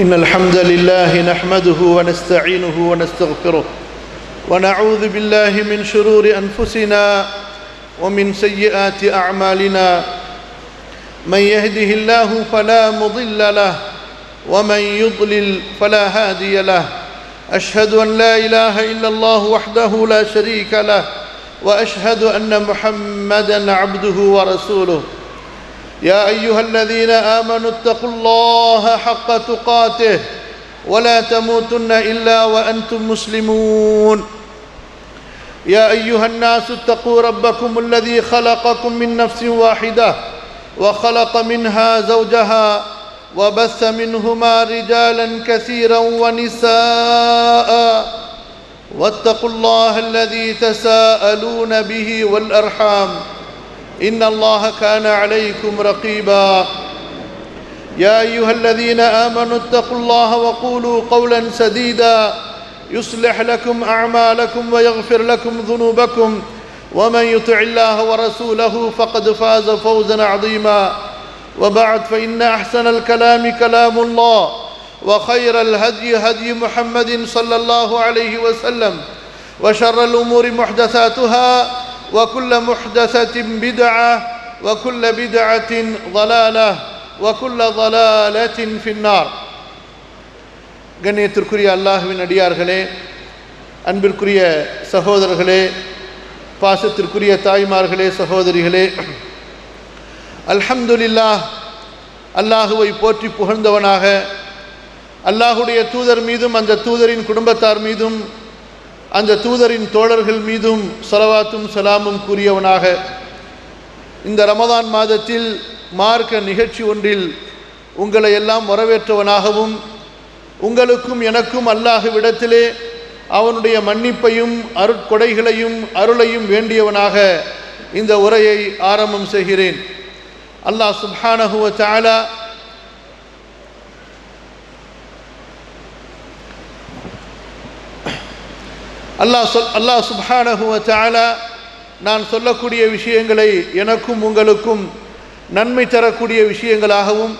إن الحمد لله نحمده ونستعينه ونستغفره ونعوذ بالله من شرور أنفسنا ومن سيئات أعمالنا من يهده الله فلا مضل له ومن يضلل فلا هادي له أشهد أن لا إله إلا الله وحده لا شريك له وأشهد أن محمدًا عبده ورسوله يا أيها الذين آمنوا اتقوا الله حق تقاته ولا تموتن إلا وأنتم مسلمون يا أيها الناس اتقوا ربكم الذي خلقكم من نفس واحدة وخلق منها زوجها وبث منهما رجالا كثيرا ونساء واتقوا الله الذي تساءلون به والأرحام إن الله كان عليكم رقيبا يا أيها الذين آمنوا اتقوا الله وقولوا قولا سديدا يصلح لكم أعمالكم ويغفر لكم ذنوبكم ومن يطع الله ورسوله فقد فاز فوزا عظيما وبعد فإن أحسن الكلام كلام الله وخير الهدي هدي محمد صلى الله عليه وسلم وشر الأمور محدثاتها وكل محدثة بدعة وكل بدعة ضلالة وكل ضلالة في النار. கண்ணியத்திற்குரிய அல்லாஹ்வின் அடியார்களே, அன்பிற்குரிய சகோதரர்களே, பாசத்திற்குரிய தாய்மார்களே, சகோதரிகளே, அல்ஹம்துலில்லாஹ், அல்லாஹுவை போற்றி புகழ்ந்தவனாக அல்லாஹுடைய தூதர் மீதும் அந்த தூதரின் குடும்பத்தார் மீதும் அந்த தூதரின் தோழர்கள் மீதும் ஸலவாத்தும் சலாமும் கூறியவனாக இந்த ரமதான் மாதத்தில் மார்க்க நிகழ்ச்சி ஒன்றில் உங்களை எல்லாம் வரவேற்றவனாகவும் உங்களுக்கும் எனக்கும் அல்லாஹ்விடத்திலே அவனுடைய மன்னிப்பையும் அருட்கொடைகளையும் அருளையும் வேண்டியவனாக இந்த உரையை ஆரம்பம் செய்கிறேன். அல்லாஹ் சுப்ஹானஹு வ தஆலா அல்லாஹ் சுப்ஹானஹு வ தஆலா நான் சொல்லக்கூடிய விஷயங்களை எனக்கும் உங்களுக்கும் நன்மை தரக்கூடிய விஷயங்களாகவும்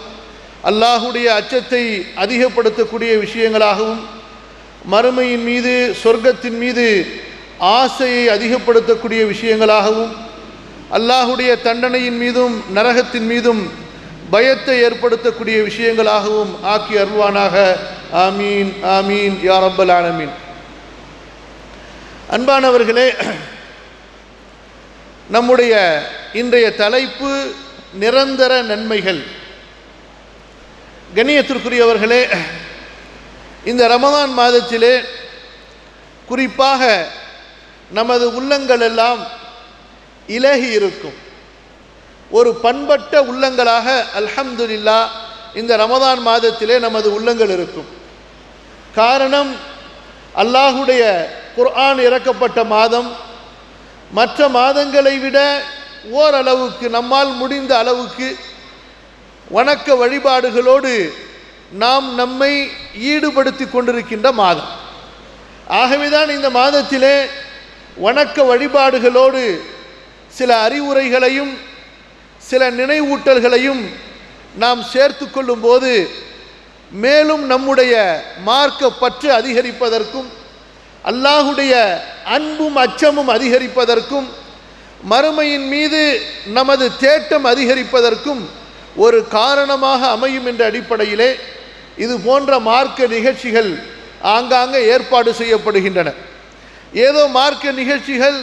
அல்லாஹுடைய அச்சத்தை அதிகப்படுத்தக்கூடிய விஷயங்களாகவும் மறுமையின் மீது சொர்க்கத்தின் மீது ஆசையை அதிகப்படுத்தக்கூடிய விஷயங்களாகவும் அல்லாஹுடைய தண்டனையின் மீதும் நரகத்தின் மீதும் பயத்தை ஏற்படுத்தக்கூடிய விஷயங்களாகவும் ஆக்கி அருள்வானாக. ஆமீன் ஆமீன் யா ரப்பல் ஆலமீன். அன்பானவர்களே, நம்முடைய இன்றைய தலைப்பு நிரந்தர நன்மைகள். கண்ணியத்திற்குரியவர்களே, இந்த ரமதான் மாதத்திலே குறிப்பாக நமது உள்ளங்கள் எல்லாம் இலகி இருக்கும். ஒரு பண்பட்ட உள்ளங்களாக அல்ஹம்துலில்லாஹ் இந்த ரமதான் மாதத்திலே நமது உள்ளங்கள் இருக்கும். காரணம், அல்லாஹுடைய குர்ஆன் இறக்கப்பட்ட மாதம். மற்ற மாதங்களை விட ஓரளவுக்கு நம்மால் முடிந்த அளவுக்கு வணக்க வழிபாடுகளோடு நாம் நம்மை ஈடுபடுத்தி கொண்டிருக்கின்ற மாதம். ஆகவேதான் இந்த மாதத்திலே வணக்க வழிபாடுகளோடு சில அறிவுரைகளையும் சில நினைவூட்டல்களையும் நாம் சேர்த்து கொள்ளும் போது மேலும் நம்முடைய மார்க்க பற்று அதிகரிப்பதற்கும் அல்லாஹுடைய அன்பும் அச்சமும் அதிகரிப்பதற்கும் மறுமையின் மீது நமது தேட்டம் அதிகரிப்பதற்கும் ஒரு காரணமாக அமையும் என்ற அடிப்படையிலே இது போன்ற மார்க்க நிகழ்ச்சிகள் ஆங்காங்கே ஏற்பாடு செய்யப்படுகின்றன. ஏதோ மார்க்க நிகழ்ச்சிகள்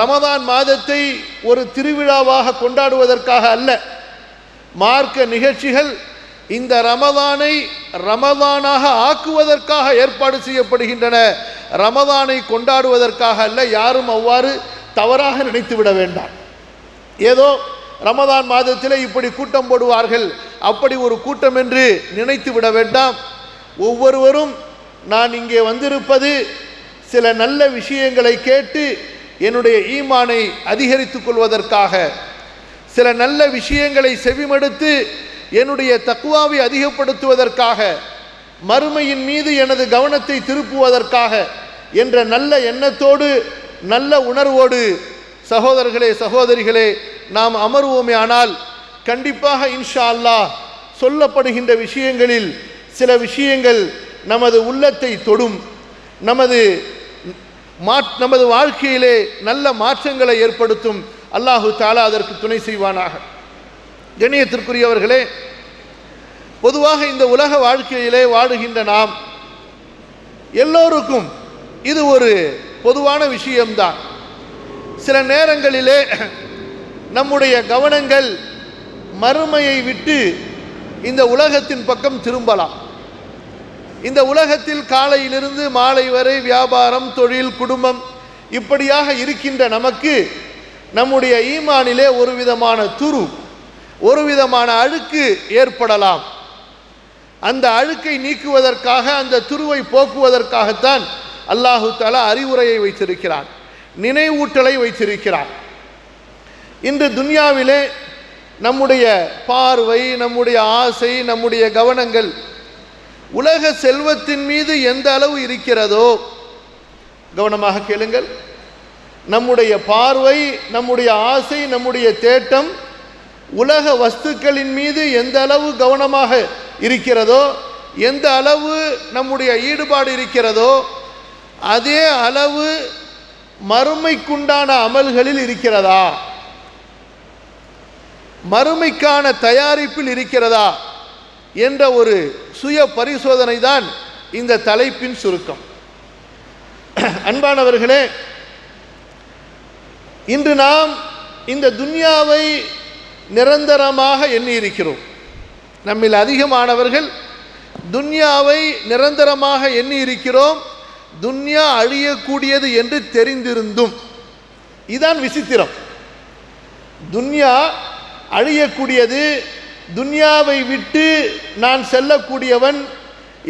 ரமதான் மாதத்தை ஒரு திருவிழாவாக கொண்டாடுவதற்காக அல்ல. மார்க்க நிகழ்ச்சிகள் இந்த ரமதானை ரமதானாக ஆக்குவதற்காக ஏற்பாடு செய்யப்படுகின்றன, ரமதானை கொண்டாடுவதற்காக அல்ல. யாரும் அவ்வாறு தவறாக நினைத்து விட வேண்டாம். ஏதோ ரமதான் மாதத்தில் இப்படி கூட்டம் போடுவார்கள், அப்படி ஒரு கூட்டம் என்று நினைத்து விட வேண்டாம். ஒவ்வொருவரும் நான் இங்கே வந்திருப்பது சில நல்ல விஷயங்களை கேட்டு என்னுடைய ஈமானை அதிகரித்துக் கொள்வதற்காக, சில நல்ல விஷயங்களை செவிமடுத்து என்னுடைய தக்வாவை அதிகப்படுத்துவதற்காக, மறுமையின் மீது எனது கவனத்தை திருப்புவதற்காக என்ற நல்ல எண்ணத்தோடு நல்ல உணர்வோடு சகோதரர்களே சகோதரிகளே நாம் அமர்வோமே ஆனால் கண்டிப்பாக இன்ஷா அல்லாஹ் சொல்லப்படுகின்ற விஷயங்களில் சில விஷயங்கள் நமது உள்ளத்தை தொடும், நமது வாழ்க்கையிலே நல்ல மாற்றங்களை ஏற்படுத்தும். அல்லாஹு தஆலா அதற்கு துணை செய்வானாக. கண்ணியத்திற்குரியவர்களே, பொதுவாக இந்த உலக வாழ்க்கையிலே வாழுகின்ற நாம் எல்லோருக்கும் இது ஒரு பொதுவான விஷயம்தான். சில நேரங்களிலே நம்முடைய கவனங்கள் மறுமையை விட்டு இந்த உலகத்தின் பக்கம் திரும்பலாம். இந்த உலகத்தில் காலையிலிருந்து மாலை வரை வியாபாரம், தொழில், குடும்பம் இப்படியாக இருக்கின்ற நமக்கு நம்முடைய ஈமானிலே ஒரு விதமான துரு, ஒரு விதமான அழுக்கு ஏற்படலாம். அந்த அழுக்கை நீக்குவதற்காக, அந்த துருவை போக்குவதற்காகத்தான் அல்லாஹு தஆலா அறிவுரையை வைத்திருக்கிறான், நினைவூட்டலை வைத்திருக்கிறான். இன்று துன்யாவிலே நம்முடைய பார்வை, நம்முடைய ஆசை, நம்முடைய கவனங்கள் உலக செல்வத்தின் மீது எந்த அளவு இருக்கிறதோ, கவனமாக கேளுங்கள், நம்முடைய பார்வை, நம்முடைய ஆசை, நம்முடைய தேட்டம் உலக வஸ்துக்களின் மீது எந்த அளவு கவனமாக இருக்கிறதோ, எந்த அளவு நம்முடைய ஈடுபாடு இருக்கிறதோ, அதே அளவு மறுமைக்குண்டான அமல்களில் இருக்கிறதா, மறுமைக்கான தயாரிப்பில் இருக்கிறதா என்ற ஒரு சுய பரிசோதனை தான் இந்த தலைப்பின் சுருக்கம். அன்பானவர்களே, இன்று நாம் இந்த துன்யாவை நிரந்தரமாக எண்ணி இருக்கிறோம். நம்மில் அதிகமானவர்கள் துன்யாவை நிரந்தரமாக எண்ணி இருக்கிறோம், துன்யா அழியக்கூடியது என்று தெரிந்திருந்தும். இதுதான் விசித்திரம். துன்யா அழியக்கூடியது, துன்யாவை விட்டு நான் செல்லக்கூடியவன்,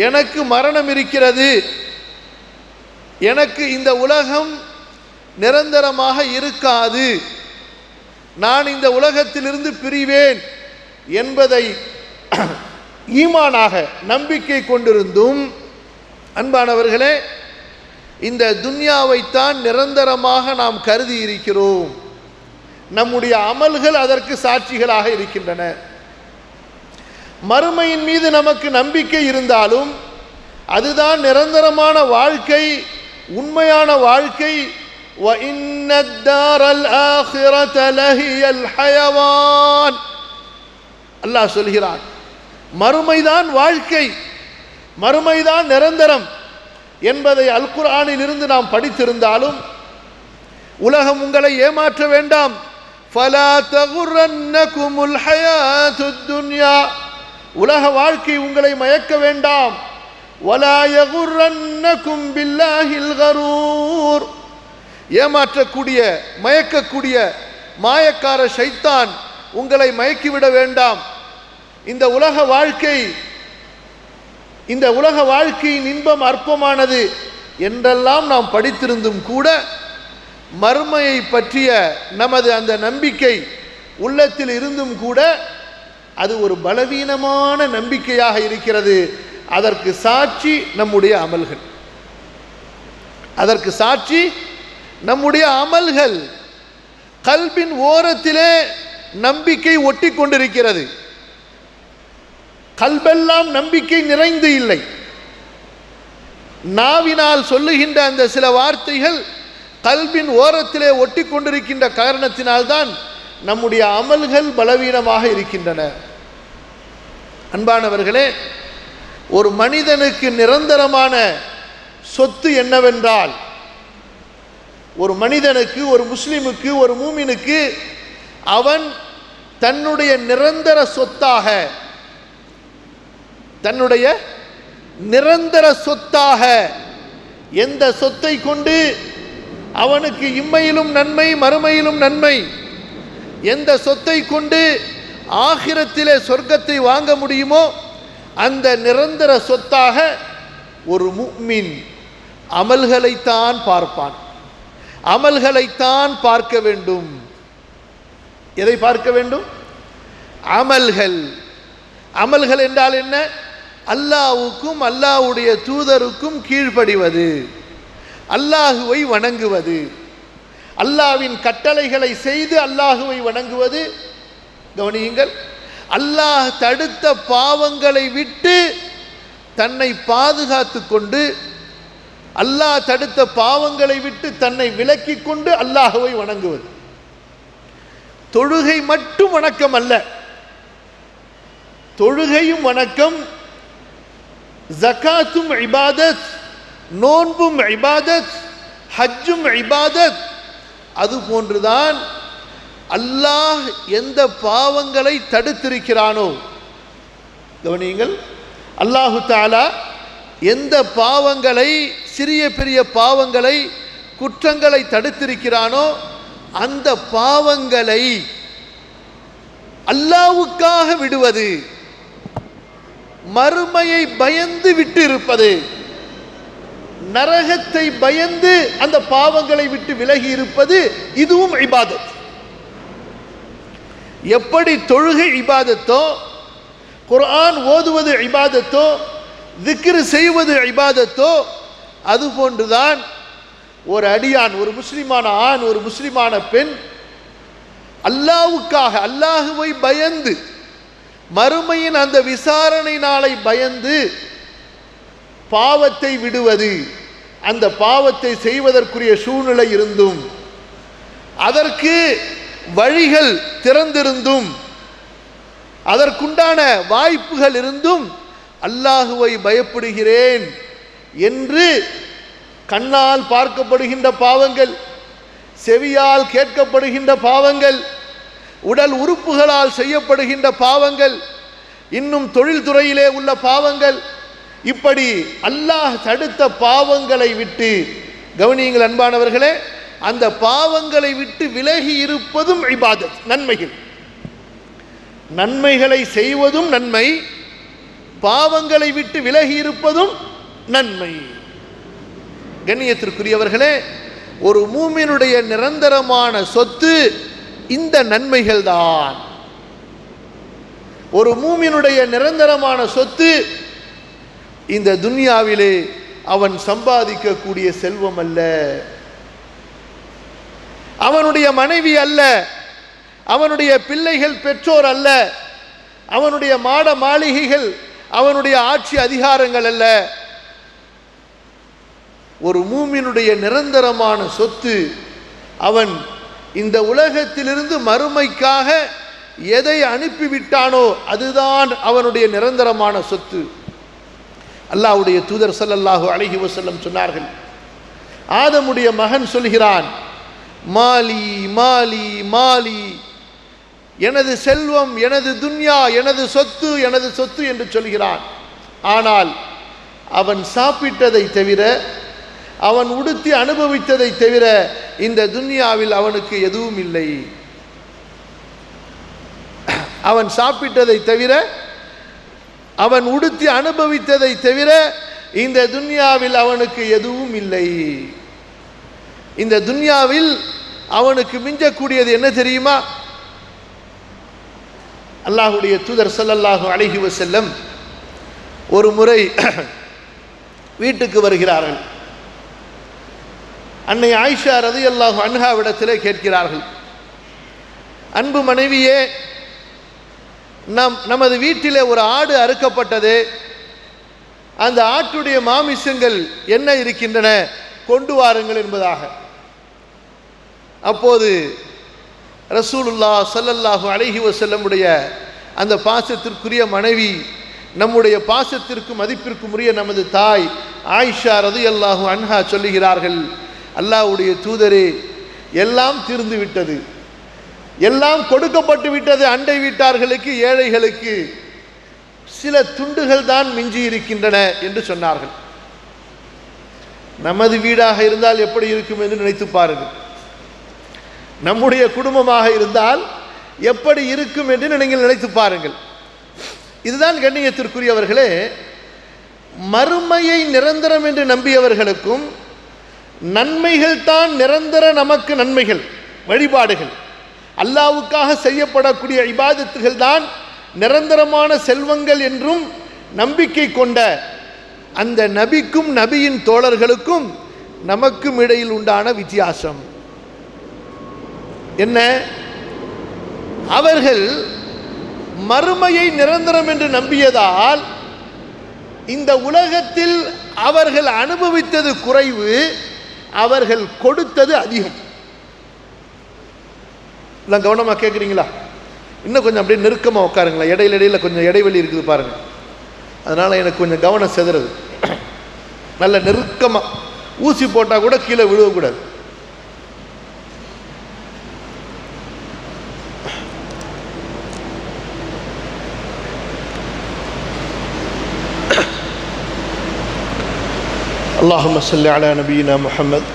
எனக்கு மரணம் இருக்கிறது, எனக்கு இந்த உலகம் நிரந்தரமாக இருக்காது, நான் இந்த உலகத்திலிருந்து பிரிவேன் என்பதை ஈமானாக நம்பிக்கை கொண்டிருந்தும், அன்பானவர்களே, இந்த துன்யாவைத்தான் நிரந்தரமாக நாம் கருதி இருக்கிறோம். நம்முடைய அமல்கள் அதற்கு சாட்சிகளாக இருக்கின்றன. மறுமையின் மீது நமக்கு நம்பிக்கை இருந்தாலும் அதுதான் நிரந்தரமான வாழ்க்கை, உண்மையான வாழ்க்கை. وَإِنَّ الدَّارَ الْآخِرَةَ لَهِيَ الْحَيَوَانُ. அல்லாஹ் சொல்கிறான், மறுமைதான் வாழ்க்கை, மறுமைதான் நிரந்தரம் என்பதை அல் குர்ஆனில் இருந்து நாம் படித்திருந்தாலும் உலகம் உங்களை ஏமாற்ற வேண்டாம். فَلَا تَغُرَّنَّكُمُ الْحَيَاةُ الدُّنْيَا. உலக வாழ்க்கை உங்களை மயக்க வேண்டாம். وَلَا يَغُرَّنَّكُمْ بِاللَّهِ الْغَرُورُ. ஏமாற்றக்கூடிய, மயக்கக்கூடிய மாயக்கார ஷைத்தான் உங்களை மயக்கிவிட வேண்டாம். இந்த உலக வாழ்க்கையின் இன்பம் அற்பமானது என்றெல்லாம் நாம் படித்திருந்தும் கூட மறுமையை பற்றிய நமது அந்த நம்பிக்கை உள்ளத்தில் இருந்தும் கூட அது ஒரு பலவீனமான நம்பிக்கையாக இருக்கிறது. அதற்கு சாட்சி நம்முடைய அமல்கள், அதற்கு சாட்சி நம்முடைய அமல்கள். கல்பின் ஓரத்திலே நம்பிக்கை ஒட்டி கொண்டிருக்கிறது, கல்பெல்லாம் நம்பிக்கை நிறைந்து இல்லை. நாவினால் சொல்லுகின்ற அந்த சில வார்த்தைகள் கல்பின் ஓரத்திலே ஒட்டி கொண்டிருக்கின்ற காரணத்தினால்தான் நம்முடைய அமல்கள் பலவீனமாக இருக்கின்றன. அன்பானவர்களே, ஒரு மனிதனுக்கு நிரந்தரமான சொத்து என்னவென்றால், ஒரு மனிதனுக்கு, ஒரு முஸ்லிமுக்கு, ஒரு மூமினுக்கு அவன் தன்னுடைய நிரந்தர சொத்தாக, தன்னுடைய நிரந்தர சொத்தாக எந்த சொத்தை கொண்டு அவனுக்கு இம்மையிலும் நன்மை மறுமையிலும் நன்மை, எந்த சொத்தை கொண்டு ஆகிரத்திலே சொர்க்கத்தை வாங்க முடியுமோ அந்த நிரந்தர சொத்தாக ஒரு முஃமின் அமல்களைத்தான் பார்ப்பான், அமல்களைத்தான் பார்க்க வேண்டும். எதை பார்க்க வேண்டும்? அமல்கள். அமல்கள் என்றால் என்ன? அல்லாஹ்வுக்கும் அல்லாஹ்வுடைய தூதருக்கும் கீழ்ப்படிவது, அல்லாஹுவை வணங்குவது, அல்லாஹ்வின் கட்டளைகளை செய்து அல்லாஹுவை வணங்குவது. கவனியுங்கள், அல்லாஹ் தடுத்த பாவங்களை விட்டு தன்னை பாதுகாத்து கொண்டு அல்லாஹ் தடுத்த பாவங்களை விட்டு தன்னை விலக்கி கொண்டு அல்லாஹ்வை வணங்குவது. தொழுகை மட்டும் வணக்கம் அல்ல, தொழுகையும் வணக்கம், ஜகாத்தும் இபாதத், நோன்பும் இபாதத், ஹஜ்ஜும் இபாதத். அது போன்றுதான் அல்லாஹ் எந்த பாவங்களை தடுத்திருக்கிறானோ, கவனியுங்கள், அல்லாஹு தஆலா எந்த பாவங்களை, சிறிய பெரிய பாவங்களை, குற்றங்களை தடுத்திருக்கிறானோ அந்த பாவங்களை அல்லாஹ்வுக்காக விடுவது, மறுமையை பயந்து விட்டு இருப்பது, நரகத்தை பயந்து அந்த பாவங்களை விட்டு விலகி இருப்பது, இதுவும் இபாதத். எப்படி தொழுகை இபாதத்தோ, குர்ஆன் ஓதுவது இபாதத்தோ, திக்ர் செய்வது இபாதத்தோ, அதுபோன்றுதான் ஒரு அடியான், ஒரு முஸ்லிமான ஆண், ஒரு முஸ்லிமான பெண் அல்லாஹ்வுக்காக, அல்லாஹ்வை பயந்து, மறுமையின் அந்த விசாரணை நாளை பயந்து பாவத்தை விடுவது, அந்த பாவத்தை செய்வதற்குரிய சூழ்நிலை இருந்தும் அதற்கு வழிகள் திறந்திருந்தும் அதற்குண்டான வாய்ப்புகள் இருந்தும் அல்லாஹ்வை பயப்படுகிறேன் என்று கண்ணால் பார்க்கப்படுகின்ற பாவங்கள், செவியால் கேட்கப்படுகின்ற பாவங்கள், உடல் உறுப்புகளால் செய்யப்படுகின்ற பாவங்கள், இன்னும் தொழில்துறையிலே உள்ள பாவங்கள், இப்படி அல்லாஹ் தடுத்த பாவங்களை விட்டு, கவனியுங்கள் அன்பானவர்களே, அந்த பாவங்களை விட்டு விலகி இருப்பதும் இபாதத், நன்மைகள். நன்மைகளை செய்வதும் நன்மை, பாவங்களை விட்டு விலகி இருப்பதும் நன்மை. கண்ணியத்திற்குரியவர்களே, ஒரு மூமினுடைய நிரந்தரமான சொத்து இந்த நன்மைகள் தான். ஒரு மூமினுடைய நிரந்தரமான சொத்து இந்த துன்யாவிலே அவன் சம்பாதிக்கக்கூடிய செல்வம் அல்ல, அவனுடைய மனைவி அல்ல, அவனுடைய பிள்ளைகள், பெற்றோர் அல்ல, அவனுடைய மாட மாளிகைகள், அவனுடைய ஆட்சி அதிகாரங்கள் அல்ல. ஒரு மூமினுடைய நிரந்தரமான சொத்து அவன் இந்த உலகத்திலிருந்து மறுமைக்காக எதை அனுப்பிவிட்டானோ அதுதான் அவனுடைய நிரந்தரமான சொத்து. அல்லாஹ்வுடைய தூதர் ஸல்லல்லாஹு அலைஹி வஸல்லம் சொன்னார்கள், ஆதமுடைய மகன் சொல்கிறான், மாலி மாலி மாலி, எனது செல்வம், எனது துன்யா, எனது சொத்து, எனது சொத்து என்று சொல்கிறான். ஆனால் அவன் சாப்பிட்டதை தவிர, அவன் உடுத்தி அனுபவித்ததை தவிர இந்த துன்யாவில் அவனுக்கு எதுவும் இல்லை. அவன் சாப்பிட்டதை தவிர, அவன் உடுத்தி அனுபவித்ததை தவிர இந்த துன்யாவில் அவனுக்கு எதுவும் இல்லை. இந்த துன்யாவில் அவனுக்கு மிஞ்சக்கூடியது என்ன தெரியுமா? அல்லாஹ்வுடைய தூதர் ஸல்லல்லாஹு அலைஹி வஸல்லம் ஒரு முறை வீட்டுக்கு வருகிறார்கள். அன்னை ஆயிஷா ரலியல்லாஹு அன்ஹாவிடத்திலே கேட்கிறார்கள், அன்பு மனைவியே, நமது வீட்டிலே ஒரு ஆடு அறுக்கப்பட்டது, அந்த ஆட்டுடைய மாமிசங்கள் என்ன இருக்கின்றன, கொண்டு வாருங்கள் என்பதாக. அப்போது ரசூலுல்லாஹ் ஸல்லல்லாஹு அலைஹி வஸல்லமுடைய அந்த பாசத்திற்குரிய மனைவி, நம்முடைய பாசத்திற்கு மதிப்பிற்கும் உரிய நமது தாய் ஆயிஷா ரலியல்லாஹு அன்ஹா சொல்லுகிறார்கள், அல்லாஹ்வுடைய தூதரே, எல்லாம் தீர்ந்து விட்டது, எல்லாம் கொடுக்கப்பட்டு விட்டது, அண்டை வீட்டார்களுக்கு, ஏழைகளுக்கு, சில துண்டுகள் தான் மிஞ்சி இருக்கின்றன என்று சொன்னார்கள். நமது வீடாக இருந்தால் எப்படி இருக்கும் என்று நினைத்து பாருங்கள். நம்முடைய குடும்பமாக இருந்தால் எப்படி இருக்கும் என்று நீங்கள் நினைத்து பாருங்கள். இதுதான் கண்ணியத்திற்குரியவர்களே, மறுமையை நிரந்தரம் என்று நம்பியவர்களுக்கும் நன்மைகள் தான் நிரந்தர நமக்கு நன்மைகள், வழிபாடுகள், அல்லாஹ்வுக்காக செய்யப்படக்கூடிய இபாதத்துகள் தான் நிரந்தரமான செல்வங்கள் என்றும் நம்பிக்கை கொண்ட அந்த நபிக்கும் நபியின் தோழர்களுக்கும் நமக்கும் இடையில் உண்டான வித்தியாசம் என்ன? அவர்கள் மறுமையை நிரந்தரம் என்று நம்பியதால் இந்த உலகத்தில் அவர்கள் அனுபவித்தது குறைவு, அவர்கள் கொடுத்தது அதிகம். எல்லாம் கவனமா கேட்குறீங்களா? இன்னும் கொஞ்சம் அப்படியே நெருக்கமாக உட்காருங்களா, இடையில கொஞ்சம் இடைவெளி இருக்குது பாருங்க, அதனால எனக்கு கொஞ்சம் கவனம் செதறது. நல்ல நெருக்கமாக, ஊசி போட்டால் கூட கீழே விழுவக்கூடாது. அல்லாஹும்ம ஸல்லி அலா நபியினா முஹம்மத்.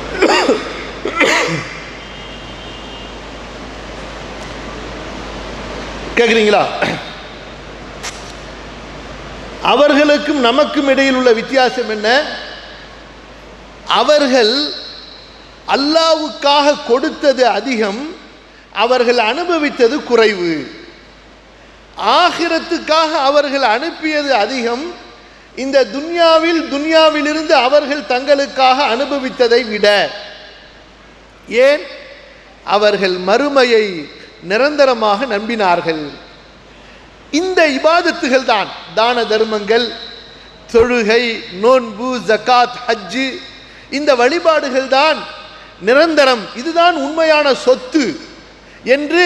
கேட்குறீங்களா? அவர்களுக்கும் நமக்கும் இடையில் உள்ள வித்தியாசம் என்ன? அவர்கள் அல்லாஹ்வுக்காக கொடுத்தது அதிகம், அவர்கள் அனுபவித்தது குறைவு. ஆகிரத்துக்காக அவர்கள் அனுப்பியது அதிகம், இந்த துன்யாவிலிருந்து அவர்கள் தங்களுக்காக அனுபவித்ததை விட. ஏன்? அவர்கள் மறுமையை நிரந்தரமாக நம்பினார்கள். இந்த இபாதத்துகள் தான், தான தர்மங்கள், தொழுகை, நோன்பு, ஜகாத், ஹஜ்ஜு, இந்த வழிபாடுகள் தான் நிரந்தரம், இதுதான் உண்மையான சொத்து என்று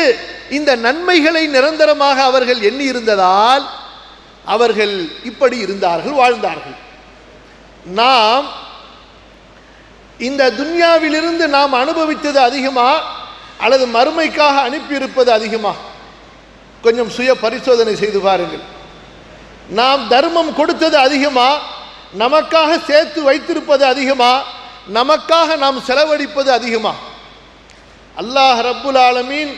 இந்த நன்மைகளை நிரந்தரமாக அவர்கள் எண்ணி இருந்ததால் அவர்கள் இப்படி இருந்தார்கள், வாழ்ந்தார்கள். நாம் இந்த துன்யாவிலிருந்து நாம் அனுபவித்தது அதிகமா அல்லது மறுமைக்காக அனுப்பியிருப்பது அதிகமா? கொஞ்சம் சுய பரிசோதனை செய்து பாருங்கள். நாம் தர்மம் கொடுத்தது அதிகமா, நமக்காக சேர்த்து வைத்திருப்பது அதிகமா, நமக்காக நாம் செலவழிப்பது அதிகமா? அல்லாஹ் ரப்புல் ஆலமீன்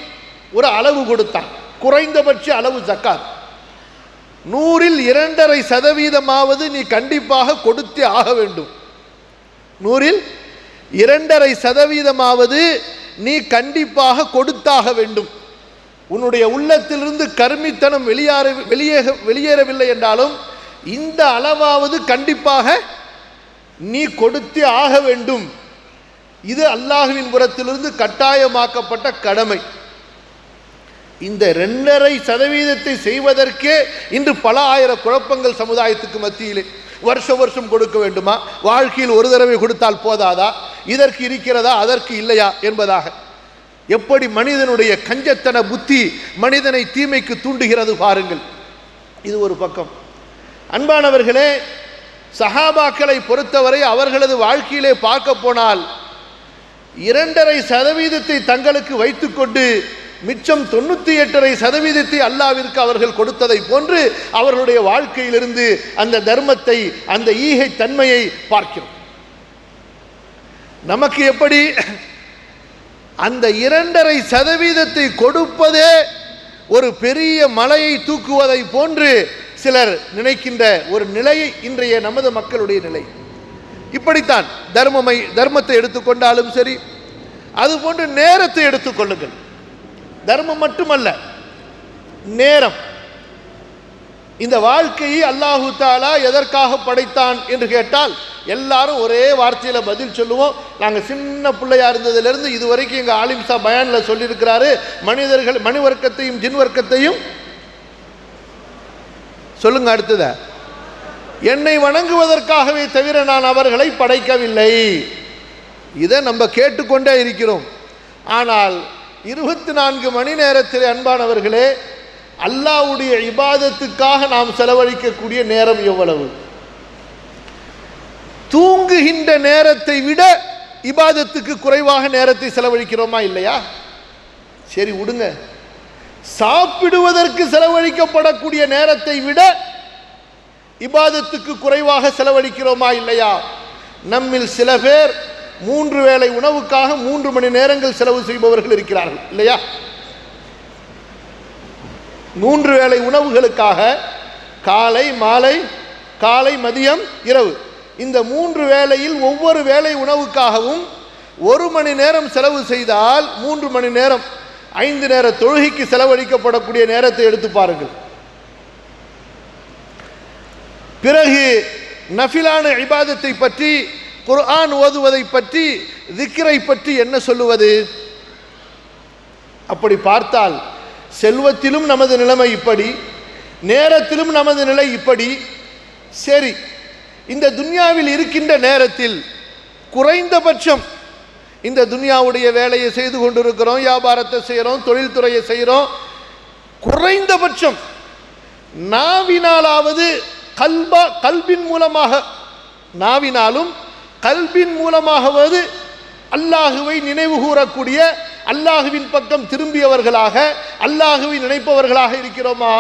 ஒரு அளவு கொடுத்தான், குறைந்தபட்ச அளவு ஜக்காத். 100ல் 2.5% நீ கண்டிப்பாக கொடுத்தே ஆக வேண்டும். 100ல் 2.5% நீ கண்டிப்பாக கொடுத்தாக வேண்டும். உன்னுடைய உள்ளத்திலிருந்து கர்மித்தனம் வெளியேறவில்லை என்றாலும் இந்த அளவாவது கண்டிப்பாக நீ கொடுத்தே ஆக வேண்டும். இது அல்லாஹ்வின் புறத்திலிருந்து கட்டாயமாக்கப்பட்ட கடமை. இந்த 2.5% செய்வதற்கே இன்று பல ஆயிரம் குழப்பங்கள் சமுதாயத்துக்கு மத்தியிலே. வருஷம் கொடுக்க வேண்டுமா? வாழ்க்கையில் ஒரு தடவை கொடுத்தால் போதாதா? இதற்கு இருக்கிறதா, அதற்கு இல்லையா என்பதாக எப்படி மனிதனுடைய கஞ்சத்தன புத்தி மனிதனை தீமைக்கு தூண்டுகிறது பாருங்கள். இது ஒரு பக்கம். அன்பானவர்களே, சஹாபாக்களை பொறுத்தவரை அவர்களது வாழ்க்கையிலே பார்க்க போனால் 2.5% தங்களுக்கு வைத்துக்கொண்டு மிச்சம் 98.5% அல்லாஹ்விற்கு அவர்கள் கொடுத்ததை போன்று அவர்களுடைய வாழ்க்கையிலிருந்து அந்த தர்மத்தை, அந்த ஈகை தன்மையை பார்க்கிறோம். நமக்கு எப்படி அந்த 2.5% கொடுப்பதே ஒரு பெரிய மலையை தூக்குவதை போன்று சிலர் நினைக்கின்ற ஒரு நிலையை இன்றைய நமது மக்களுடைய நிலை. இப்படித்தான் தர்மத்தை எடுத்துக்கொண்டாலும் சரி, அதுபோன்று நேரத்தை எடுத்துக்கொள்ளுங்கள். தர்மம் மட்டுமல்ல, நேரம். இந்த வாழ்க்கையை அல்லாஹு தஆலா எதற்காக படைத்தான் என்று கேட்டால் எல்லாரும் ஒரே வார்த்தையில் பதில் சொல்லுவோம். நாங்கள் சின்ன பிள்ளையா இருந்ததிலிருந்து இதுவரைக்கும் எங்கள் ஆலிம்சா பயானில் சொல்லியிருக்கிறாரு, மனிதர்கள் மணி வர்க்கத்தையும் ஜின் வர்க்கத்தையும் சொல்லுங்க அடுத்தத, என்னை வணங்குவதற்காகவே தவிர நான் அவர்களை படைக்கவில்லை. இதை நம்ம கேட்டுக்கொண்டே இருக்கிறோம். ஆனால் 24 மணி நேரத்தில் அன்பானவர்களே, அல்லாஹ்வுடைய இபாதத்துக்காக நாம் செலவழிக்கக்கூடிய நேரம் எவ்வளவு? தூங்குகின்ற நேரத்தை விட இபாதத்துக்கு குறைவாக நேரத்தை செலவழிக்கிறோமா இல்லையா? சரி விடுங்க, சாப்பிடுவதற்கு செலவழிக்கப்படக்கூடிய நேரத்தை விட இபாதத்துக்கு குறைவாக செலவழிக்கிறோமா இல்லையா? நம்மில் சில பேர் 3 வேளை உணவுக்காக 3 மணி நேரங்கள் செலவு செய்பவர்கள் இருக்கிறார்கள் இல்லையா? 3 வேளை உணவுகளுக்காக காலை, மாலை, காலை, மதியம், இரவு, இந்த 3 வேளையில் ஒவ்வொரு வேளை உணவுக்காகவும் 1 மணி நேரம் செலவு செய்தால் 3 மணி நேரம் 5 நேர தொழுகைக்கு செலவழிக்கப்படக்கூடிய நேரத்தை எடுத்து பாருங்கள். பிறகு நஃபிலான இபாதத்தை பற்றி, குர்ஆன் ஓதுவதை பற்றி, திக்ரை பற்றி என்ன சொல்லுவது? அப்படி பார்த்தால் செல்வத்திலும் நமது நிலைமை இப்படி, நேரத்திலும் நமது நிலை இப்படி. சரி, இந்த துன்யாவில் இருக்கின்ற நேரத்தில் குறைந்தபட்சம் இந்த துன்யாவுடைய வேலையை செய்து கொண்டிருக்கிறோம், வியாபாரத்தை செய்கிறோம், தொழில்துறையை செய்கிறோம். குறைந்தபட்சம் நாவினாலாவது கல்பின் மூலமாக, நாவினாலும் கல்பின் மூலமாகவது அல்லாஹுவை நினைவு கூறக்கூடிய, அல்லாஹுவின் பக்கம் திரும்பியவர்களாக, அல்லாஹுவை நினைப்பவர்களாக இருக்கிறோமா?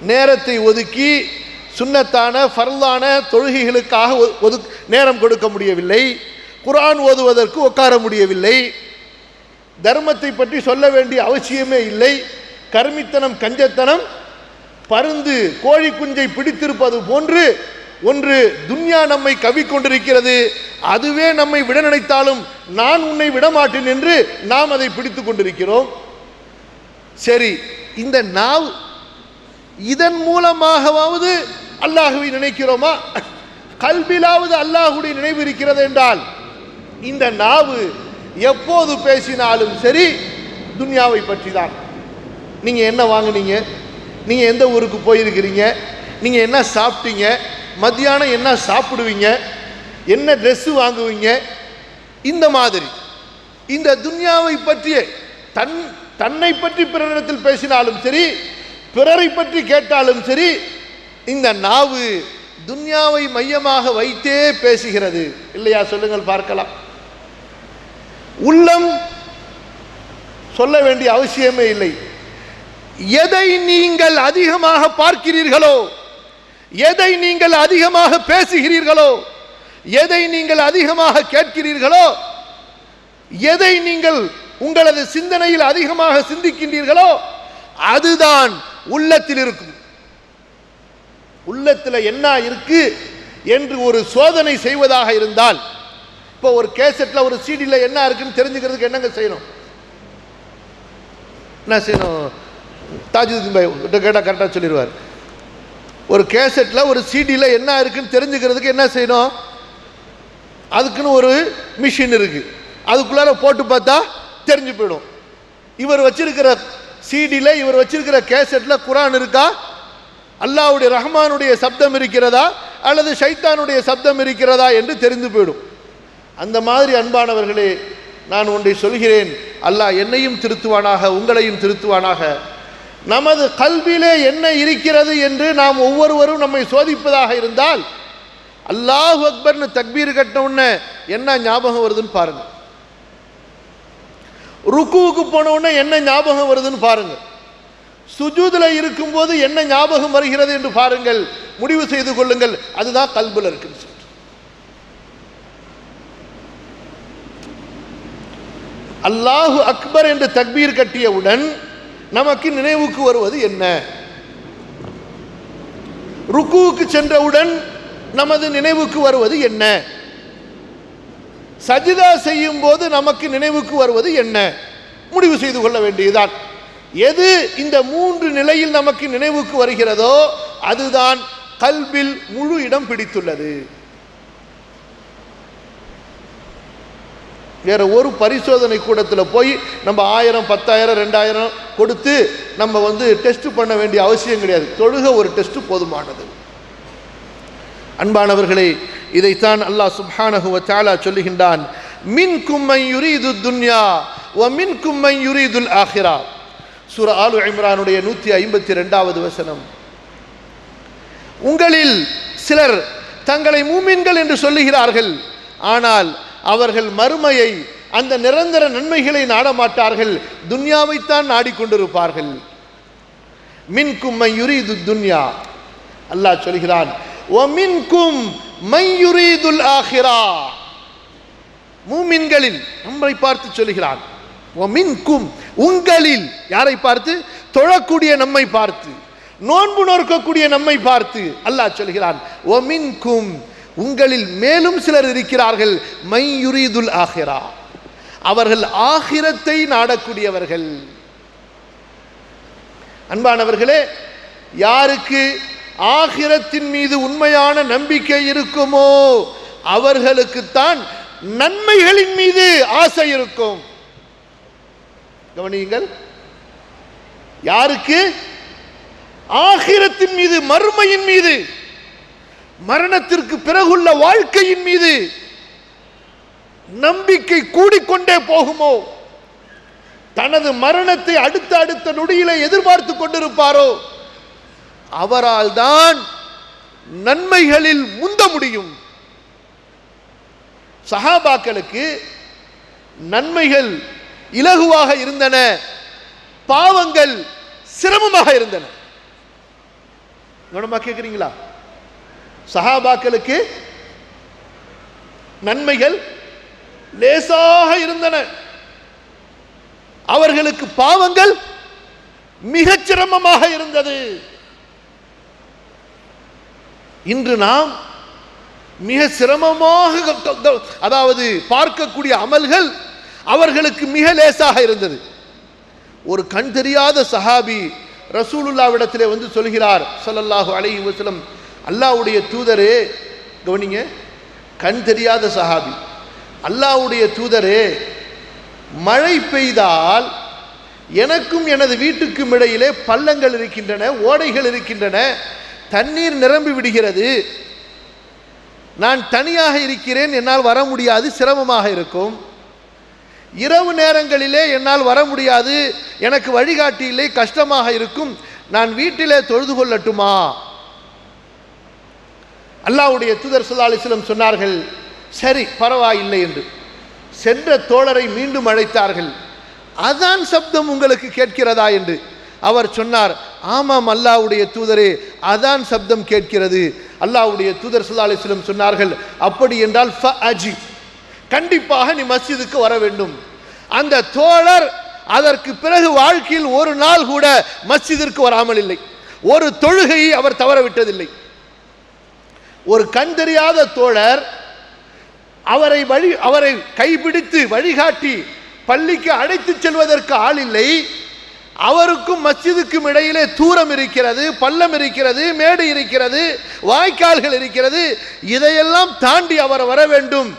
நேரத்தை ஒதுக்கி சுன்னத்தான ஃபர்லான தொழுகைகளுக்காக நேரம் கொடுக்க முடியவில்லை, குர்ஆன் ஓதுவதற்கு உட்கார முடியவில்லை, தர்மத்தை பற்றி சொல்ல வேண்டிய அவசியமே இல்லை. கர்மித்தனம், கஞ்சத்தனம், பருந்து கோழி குஞ்சை பிடித்திருப்பது போன்று ஒன்று துன்யா நம்மை கவிக்கொண்டிருக்கிறது. அதுவே நம்மை விட நினைத்தாலும் நான் உன்னை விடமாட்டேன் என்று நாம் அதை பிடித்து கொண்டிருக்கிறோம். சரி, இந்த நாவ் இதன் மூலமாகவாவது அல்லாஹுவை நினைக்கிறோமா? கல்பிலாவது அல்லாஹுடைய நினைவு இருக்கிறது என்றால் இந்த நாவு எப்போது பேசினாலும் சரி துன்யாவை பற்றி தான். நீங்க என்ன வாங்குனீங்க, நீங்க எந்த ஊருக்கு போயிருக்கிறீங்க, நீங்க என்ன சாப்பிட்டீங்க, மத்தியானம் என்ன சாப்பிடுவீங்க, என்ன ட்ரெஸ் வாங்குவீங்க, இந்த மாதிரி இந்த துன்யாவை பற்றிய தன்னை பற்றி பிறரிடத்தில் பேசினாலும் சரி, பிறரை பற்றி கேட்டாலும் சரி, இந்த நாவு துன்யாவை மையமாக வைத்தே பேசுகிறது. இல்லையா? சொல்லுங்கள் பார்க்கலாம். உள்ளம் சொல்ல வேண்டிய அவசியமே இல்லை. எதை நீங்கள் அதிகமாக பார்க்கிறீர்களோ, எதை நீங்கள் அதிகமாக பேசுகிறீர்களோ, எதை நீங்கள் அதிகமாக கேட்கிறீர்களோ, எதை நீங்கள் உங்களது சிந்தனையில் அதிகமாக சிந்திக்கின்றீர்களோ அதுதான் உள்ளத்தில் இருக்கும். உள்ளத்தில் என்ன இருக்கு என்று ஒரு சோதனை செய்வதாக இருந்தால், இப்போ ஒரு கேசட்ல ஒரு சிடியில் என்ன இருக்குன்னு தெரிஞ்சுக்கிறதுக்கு என்னங்க செய்யணும்? என்ன செய்யணும்? தாஜுதீன் பாய் கேட்டால் கரெக்டாக சொல்லிடுவார். ஒரு கேசட்ல ஒரு சிடியில் என்ன இருக்குன்னு தெரிஞ்சுக்கிறதுக்கு என்ன செய்யணும்? அதுக்குன்னு ஒரு மிஷின் இருக்கு, அதுக்குள்ளார போட்டு பார்த்தா தெரிஞ்சு போயிடும். இவர் வச்சிருக்கிற சிடியில், இவர் வச்சிருக்கிற கேசட்ல குர்ஆன் இருக்கா, அல்லாஹ்வுடைய ரஹ்மானுடைய சப்தம் இருக்கிறதா அல்லது ஷைத்தானுடைய சப்தம் இருக்கிறதா என்று தெரிந்து போயிடும். அந்த மாதிரி அன்பானவர்களே, நான் ஒன்றை சொல்கிறேன், அல்லாஹ் என்னையும் திருத்துவானாக, உங்களையும் திருத்துவானாக. நமது கல்விலே என்ன இருக்கிறது என்று நாம் ஒவ்வொருவரும் நம்மை சோதிப்பதாக இருந்தால், அல்லாஹு அக்பர்னு தக்பீர் கட்டின உடனே என்ன ஞாபகம் வருதுன்னு பாருங்க, ருக்குவுக்கு போன உடனே என்ன ஞாபகம் வருதுன்னு பாருங்க, சுஜூதுல இருக்கும்போது என்ன ஞாபகம் வருகிறது என்று பாருங்கள், முடிவு செய்து கொள்ளுங்கள். அதுதான் கல்புல இருக்குன்னு சொல்லிட்டு. அல்லாஹு அக்பர் என்று தக்பீர் கட்டியவுடன் நமக்கு நினைவுக்கு வருவது என்ன? ருக்குவுக்கு சென்றவுடன் நமது நினைவுக்கு வருவது என்ன? சஜிதா செய்யும் போது நமக்கு நினைவுக்கு வருவது என்ன? முடிவு செய்து கொள்ள வேண்டியதுதான். எது இந்த மூன்று நிலையில் நமக்கு நினைவுக்கு வருகிறதோ அதுதான் கல்பில் முழு இடம் பிடித்துள்ளது. வேற ஒரு பரிசோதனை கூடத்தில் போய் நம்ம 1000, 10,000, 2,000 கொடுத்து நம்ம டெஸ்ட் பண்ண வேண்டிய அவசியம் கிடையாது. தொழுக ஒரு டெஸ்ட் போதுமானது. அன்பானவர்களே, இதைத்தான் அல்லாஹ் சுப்ஹானஹு வ தஆலா சொல்லுகின்றான், மின்கும் மன் யுரீது துன்யா வ மின்கும் மன் யுரீதுல் ஆখিরা. சூரா ஆலு இம்ரானுடைய 152வது வசனம். உங்களில் சிலர் தங்களை மூமின்கள் என்று சொல்லுகிறார்கள், ஆனால் அவர்கள் மறுமையை, அந்த நிரந்தர நன்மைகளை நாடமாட்டார்கள், துன்யாவைத்தான் நாடிக்கொண்டிருப்பார்கள். மின்கும் மன் யுரீது துன்யா, அல்லாஹ் சொல்கிறான், வ மின்கும் மன் யுரீதுல் ஆখিরা. மூமின்களில் நம்மை பார்த்து சொல்கிறான், வ மின்கும், உங்களில், யாரை பார்த்து? தொழக்கூடிய நம்மை பார்த்து, நோன்பு நோக்கக்கூடிய நம்மை பார்த்து அல்லாஹ் சொல்கிறான், வ மின்கும், உங்களில் மேலும் சிலர் இருக்கிறார்கள், மை யுரீதுல் ஆখিরা, அவர்கள் ஆகிரத்தை நாடக்கூடியவர்கள். அன்பானவர்களே, யாருக்கு ஆகிரத்தின் மீது உண்மையான நம்பிக்கை இருக்குமோ அவர்களுக்குத்தான் நன்மைகளின் மீது ஆசை இருக்கும். கவனியுங்கள், யாருக்கு ஆகிரத்தின் மீது, மறுமையின் மீது, மரணத்திற்கு பிறகுள்ள வாழ்க்கையின் மீது நம்பிக்கை கூடிக்கொண்டே போகுமோ, தனது மரணத்தை அடுத்த நொடியிலே எதிர்பார்த்து கொண்டிருப்பாரோ, அவரால் தான் நன்மைகளில் முந்த முடியும். சஹாபாக்களுக்கு நன்மைகள் இலகுவாக இருந்தன, பாவங்கள் சிரமமாக இருந்தன. கவனமா கேட்கிறீங்களா? சஹாபாக்களுக்கு நன்மைகள் லேசாக இருந்தன, அவர்களுக்கு பாவங்கள் மிகச் சிரமமாக இருந்தது. இன்று நாம் மிக சிரமமாக அதாவது பார்க்கக்கூடிய அமல்கள் அவர்களுக்கு மிக லேசாக இருந்தது. ஒரு கண் தெரியாத சஹாபி ரசூலுல்லாஹ்விடத்திலே வந்து சொல்கிறார், ஸல்லல்லாஹு அலைஹி வஸல்லம், அல்லாஹ்வுடைய தூதரே, கவனிங்க, கண் தெரியாத சஹாபி, அல்லாஹ்வுடைய தூதரே, மழை பெய்தால் எனக்கும் எனது வீட்டுக்கும் இடையிலே பள்ளங்கள் இருக்கின்றன, ஓடைகள் இருக்கின்றன, தண்ணீர் நிரம்பி விடுகிறது. நான் தனியாக இருக்கிறேன், என்னால் வர முடியாது, சிரமமாக இருக்கும். இரவு நேரங்களிலே என்னால் வர முடியாது, எனக்கு வழிகாட்டி இல்லை, கஷ்டமாக இருக்கும். நான் வீட்டிலே தொழுது கொள்ளட்டுமா? அல்லாஹ்வுடைய தூதர் ஸல்லல்லாஹு அலைஹி வஸல்லம் சொன்னார்கள், சரி, பரவாயில்லை என்று. சென்ற தோழரை மீண்டும் அழைத்தார்கள். அதான் சப்தம் உங்களுக்கு கேட்கிறதா என்று. அவர் சொன்னார், ஆமாம் அல்லாஹ்வுடைய தூதரே, அதான் சப்தம் கேட்கிறது. அல்லாஹ்வுடைய தூதர் ஸல்லல்லாஹு அலைஹி வஸல்லம் சொன்னார்கள், அப்படி என்றால் ஃபஅஜிப், கண்டிப்பாக நீ மஸ்ஜிதுக்கு வர வேண்டும். அந்த தோழர் அதற்கு பிறகு வாழ்க்கையில் ஒரு நாள் கூட மஸ்ஜிதிற்கு வராமல் இல்லை, ஒரு தொழுகையை அவர் தவறவிட்டதில்லை. ஒரு கண் தெரியாத தோழர் அவரை கைபிடித்து வழிகாட்டி பள்ளிக்கு அழைத்து செல்வதற்கு ஆள் இல்லை. அவருக்கும் மஸ்ஜிதுக்கும் இடையிலே தூரம் இருக்கிறது, பள்ளம் இருக்கிறது, மேடு இருக்கிறது, வாய்க்கால்கள் இருக்கிறது. இதையெல்லாம் தாண்டி அவர் வர வேண்டும்.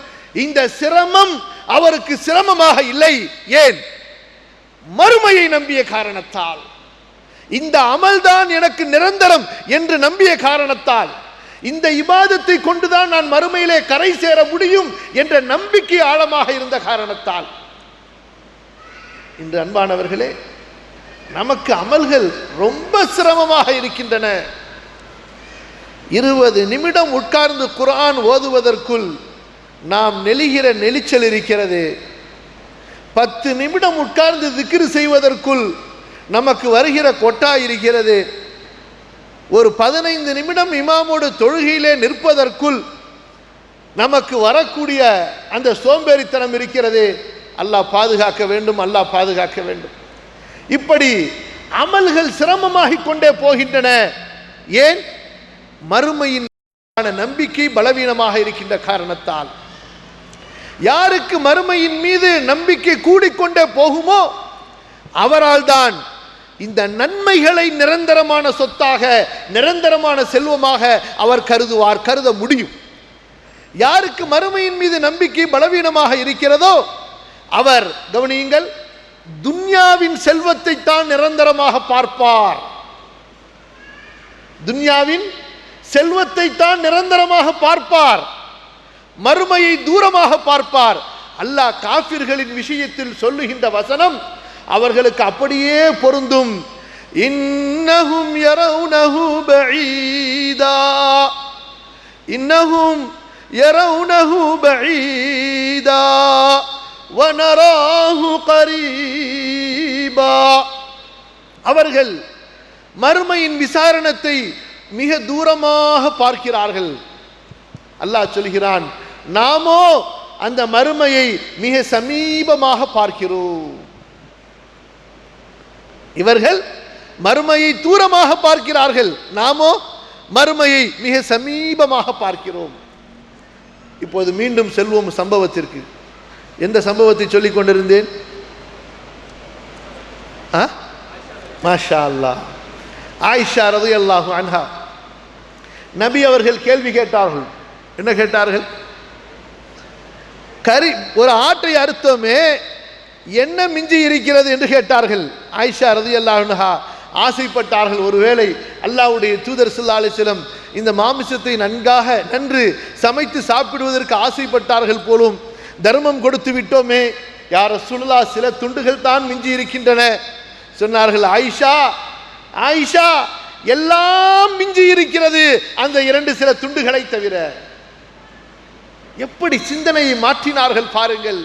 இந்த சிரமம் அவருக்கு சிரமமாக இல்லை. ஏன்? மறுமையை நம்பிய காரணத்தால். இந்த அமல்தான் எனக்கு நிரந்தரம் என்று நம்பிய காரணத்தால், இந்த இபாதத்தை கொண்டுதான் நான் மறுமையிலே கரை சேர முடியும் என்ற நம்பிக்கை ஆழமாக இருந்த காரணத்தால். இன்று அன்பானவர்களே, நமக்கு அமல்கள் ரொம்ப சிரமமாக இருக்கின்றன. 20 நிமிடம் உட்கார்ந்து குர்ஆன் ஓதுவதற்குள் நாம் நெளிகிற நெளிச்சல் இருக்கிறது. 10 நிமிடம் உட்கார்ந்து திக்ர் செய்வதற்குள் நமக்கு வருகிற கொட்டா இருக்கிறது. ஒரு 15 நிமிடம் இமாமோடு தொழுகையிலே நிற்பதற்குள் நமக்கு வரக்கூடிய அந்த சோம்பேறித்தனம் இருக்கிறது. அல்லாஹ் பாதுகாக்க வேண்டும், அல்லாஹ் பாதுகாக்க வேண்டும். இப்படி அமல்கள் சிரமமாகிக் கொண்டே போகின்றன. ஏன்? மறுமையின் நம்பிக்கை பலவீனமாக இருக்கின்ற காரணத்தால். யாருக்கு மறுமையின் மீது நம்பிக்கை கூடிக்கொண்டே போகுமோ அவரால் தான் இந்த நன்மைகளை நிரந்தரமான சொத்தாக, நிரந்தரமான செல்வமாக அவர் கருத முடியும். யாருக்கு மறுமையின் மீது நம்பிக்கை பலவீனமாக இருக்கிறதோ அவர், கவனியுங்கள், துன்யாவின் செல்வத்தை தான் நிரந்தரமாக பார்ப்பார். துன்யாவின் செல்வத்தை தான் நிரந்தரமாக பார்ப்பார், மறுமையை தூரமாக பார்ப்பார். அல்லாஹ் காஃபிர்களின் விஷயத்தில் சொல்லுகின்ற வசனம் அவர்களுக்கு அப்படியே பொருந்தும். இன்னஹும் யரவுனஹு பஈதா, இன்னஹும் யரவுனஹு பஈதா வனராஹு கரீபா. அவர்கள் மறுமையின் விசாரணத்தை மிக தூரமாக பார்க்கிறார்கள். அல்லாஹ் சொல்கிறான், நாமோ அந்த மறுமையை மிக சமீபமாக பார்க்கிறோம். இவர்கள் மறுமையை தூரமாக பார்க்கிறார்கள், நாமோ மறுமையை மிக சமீபமாக பார்க்கிறோம். இப்போது மீண்டும் செல்வோம் சம்பவத்திற்கு. எந்த சம்பவத்தை சொல்லிக் கொண்டிருந்தேன்? மாஷா அல்லாஹ், ஆயிஷா ரலியல்லாஹு அன்ஹா, நபி அவர்கள் கேள்வி கேட்டார்கள். என்ன கேட்டார்கள்? ஒரு ஆட்டை அறுத்தோமே, என்ன மிஞ்சி இருக்கிறது என்று கேட்டார்கள். ஆயிஷா ரலியல்லாஹு அன்ஹா ஆசைப்பட்டார்கள், ஒருவேளை அல்லாஹ்வுடைய தூதர் ஸல்லல்லாஹு அலைஹி வஸல்லம் இந்த மாமிசத்தை நன்று சமைத்து சாப்பிடுவதற்கு ஆசைப்பட்டார்கள் போலும். தர்மம் கொடுத்து விட்டோமே யா ரசூலுல்லாஹ், சில துண்டுகள் தான் மிஞ்சி இருக்கின்றன. சொன்னார்கள், ஆயிஷா ஆயிஷா, எல்லாம் மிஞ்சி இருக்கிறது அந்த இரண்டு சில துண்டுகளை தவிர. எப்படி சிந்தனையை மாற்றினார்கள் பாருங்கள்.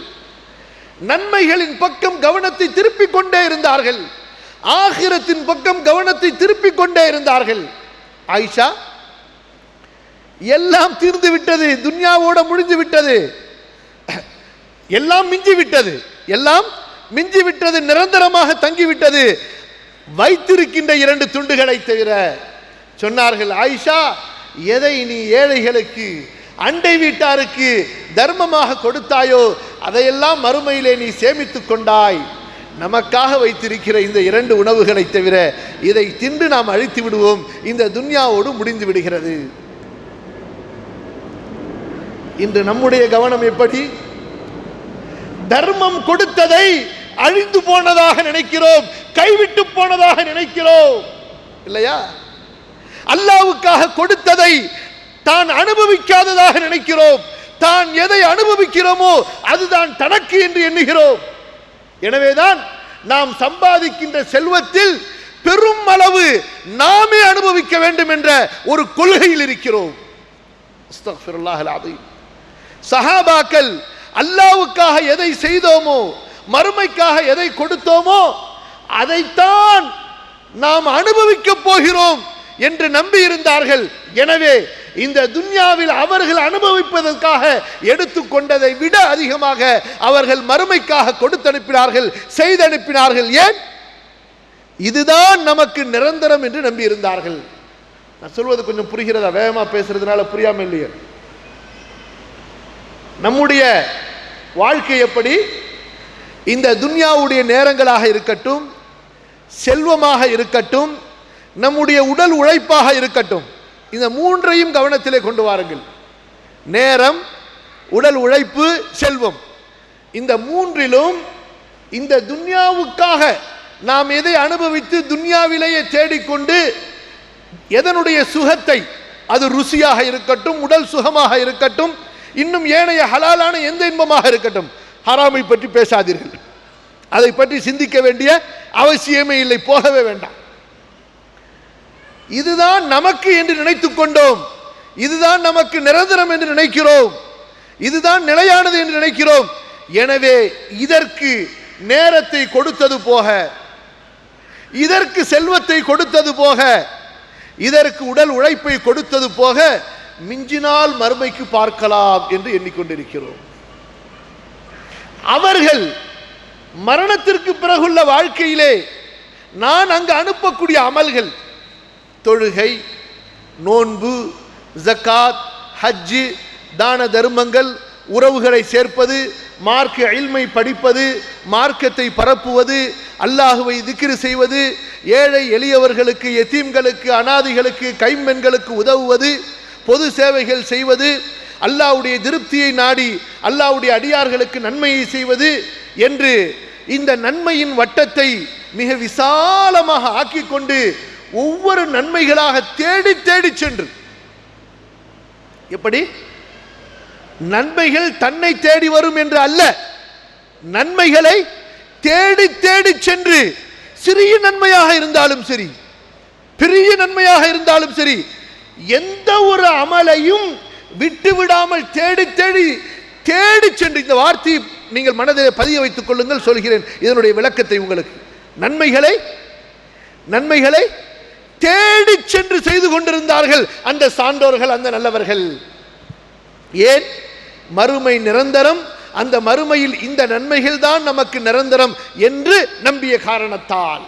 நன்மைகளின் பக்கம் கவனத்தை திருப்பிக் கொண்டே இருந்தார்கள், ஆகிரத்தின் பக்கம் கவனத்தை திருப்பிக் கொண்டே இருந்தார்கள். ஆயிஷா, எல்லாம் தீர்ந்து விட்டது, துன்யாவோட முடிந்து விட்டது, எல்லாம் மிஞ்சி விட்டது, எல்லாம் மிஞ்சி விட்டது, நிரந்தரமாக தங்கிவிட்டது, வைத்திருக்கின்ற இரண்டு துண்டுகளை தவிர. சொன்னார்கள், ஆயிஷா, எதை நீ ஏழைகளுக்கு அண்டை வீட்டாருக்கு தர்மமாக கொடுத்தாயோ அதையெல்லாம் மறுமையிலே நீ சேமித்துக் கொண்டாய். நமக்காக வைத்திருக்கிற இந்த இரண்டு உணவுகளை தவிர இதை தின்று நாம் அழித்து விடுவோம், இந்த துன்யாவோடு முடிந்து விடுகிறது. இன்று நம்முடைய கவனம் எப்படி? தர்மம் கொடுத்ததை அழிந்து போனதாக நினைக்கிறோம், கைவிட்டு போனதாக நினைக்கிறோம், இல்லையா? அல்லாஹ்வுக்காக கொடுத்ததை தான் அனுபவிக்காததாக நினைக்கிறோம். தான் எதை அனுபவிக்கிறோமோ அதுதான் தனக்கு என்று எண்ணுகிறோம். எனவேதான் நாம் சம்பாதிக்கின்ற செல்வத்தில் பெரும் அளவு நாமே அனுபவிக்க வேண்டும் என்ற ஒரு கொள்கையில் இருக்கிறோம். அஸ்தக்ஃபிருல்லாஹ் அல்-அஸீம். சஹாபாக்கள் அல்லாஹ்வுக்காக எதை செய்தோமோ, மறுமைக்காக எதை கொடுத்தோமோ அதைத்தான் நாம் அனுபவிக்க போகிறோம் என்று நம்பி இருந்தார்கள். எனவே இந்த துன்யாவில் அவர்கள் அனுபவிப்பதற்காக எடுத்துக்கொண்டதை விட அதிகமாக அவர்கள் மறுமைக்காக கொடுத்து அனுப்பினார்கள், செய்து அனுப்பினார்கள். ஏன்? இதுதான் நமக்கு நிரந்தரம் என்று நம்பி இருந்தார்கள். நான் சொல்வது கொஞ்சம் புரிகிறதா? வேகமா பேசுறதுனால புரியாம இல்லையே. நம்முடைய வாழ்க்கை எப்படி? இந்த துன்யாவுடைய நேரங்களாக இருக்கட்டும், செல்வமாக இருக்கட்டும், நம்முடைய உடல் உழைப்பாக இருக்கட்டும், இந்த மூன்றையும் கவனத்திலே கொண்டு வாருங்கள். நேரம், உடல் உழைப்பு, செல்வம், இந்த மூன்றிலும் இந்த துன்யாவுக்காக நாம் எதை அனுபவித்து துன்யாவிலேயே தேடிக்கொண்டு எதனுடைய சுகத்தை, அது ருசியாக இருக்கட்டும், உடல் சுகமாக இருக்கட்டும், இன்னும் ஏனைய ஹலாலான எந்த இன்பமாக இருக்கட்டும், ஹராமை பற்றி பேசாதீர்கள், அதை பற்றி சிந்திக்க வேண்டிய அவசியமே இல்லை, போகவே வேண்டாம். இதுதான் நமக்கு என்று நினைத்துக் கொண்டோம், இதுதான் நமக்கு நிரந்தரம் என்று நினைக்கிறோம், இதுதான் நிலையானது என்று நினைக்கிறோம். எனவே இதற்கு நேரத்தை கொடுத்தது போக, இதற்கு செல்வத்தை கொடுத்தது போக, இதற்கு உடல் உழைப்பை கொடுத்தது போக மிஞ்சினால் மறுமைக்கு பார்க்கலாம் என்று எண்ணிக்கொண்டிருக்கிறோம். அவர்கள் மரணத்திற்கு பிறகுள்ள வாழ்க்கையிலே நான் அங்கு அனுப்பக்கூடிய அமல்கள், தொழுகை, நோன்பு, ஜக்காத், ஹஜ்ஜு, தான தர்மங்கள், உறவுகளை சேர்ப்பது, மார்க்க இல்மை படிப்பது, மார்க்கத்தை பரப்புவது, அல்லாஹுவை திக்ரு செய்வது, ஏழை எளியவர்களுக்கு, யதீம்களுக்கு, அனாதைகளுக்கு, கைம்பெண்களுக்கு உதவுவது, பொது சேவைகள் செய்வது, அல்லாஹ்வுடைய திருப்தியை நாடி அல்லாஹ்வுடைய அடியார்களுக்கு நன்மையை செய்வது என்று இந்த நன்மையின் வட்டத்தை மிக விசாலமாக ஆக்கிக் கொண்டு ஒவ்வொரு நன்மைகளாக தேடி தேடி சென்று, எப்படி நன்மைகள் தன்னை தேடி வரும் என்று அல்ல, நன்மைகளை தேடி தேடி சென்று சிறிய நன்மையாக இருந்தாலும் சரி, பெரிய நன்மையாக இருந்தாலும் சரி, எந்த ஒரு அமலையும் விட்டு விடாமல் தேடி தேடி தேடி சென்று, இந்த வார்த்தையை நீங்கள் மனதில் பதிய வைத்துக் கொள்ளுங்கள், சொல்கிறேன் இதனுடைய விளக்கத்தை உங்களுக்கு. நன்மைகளை தேடி சென்று செய்து கொண்டிருந்தார்கள் அந்த சான்றோர்கள், அந்த நல்லவர்கள். ஏன்? மறுமை நிரந்தரம், அந்த மறுமையில் இந்த நன்மைகள் தான் நமக்கு நிரந்தரம் என்று நம்பிய காரணத்தால்.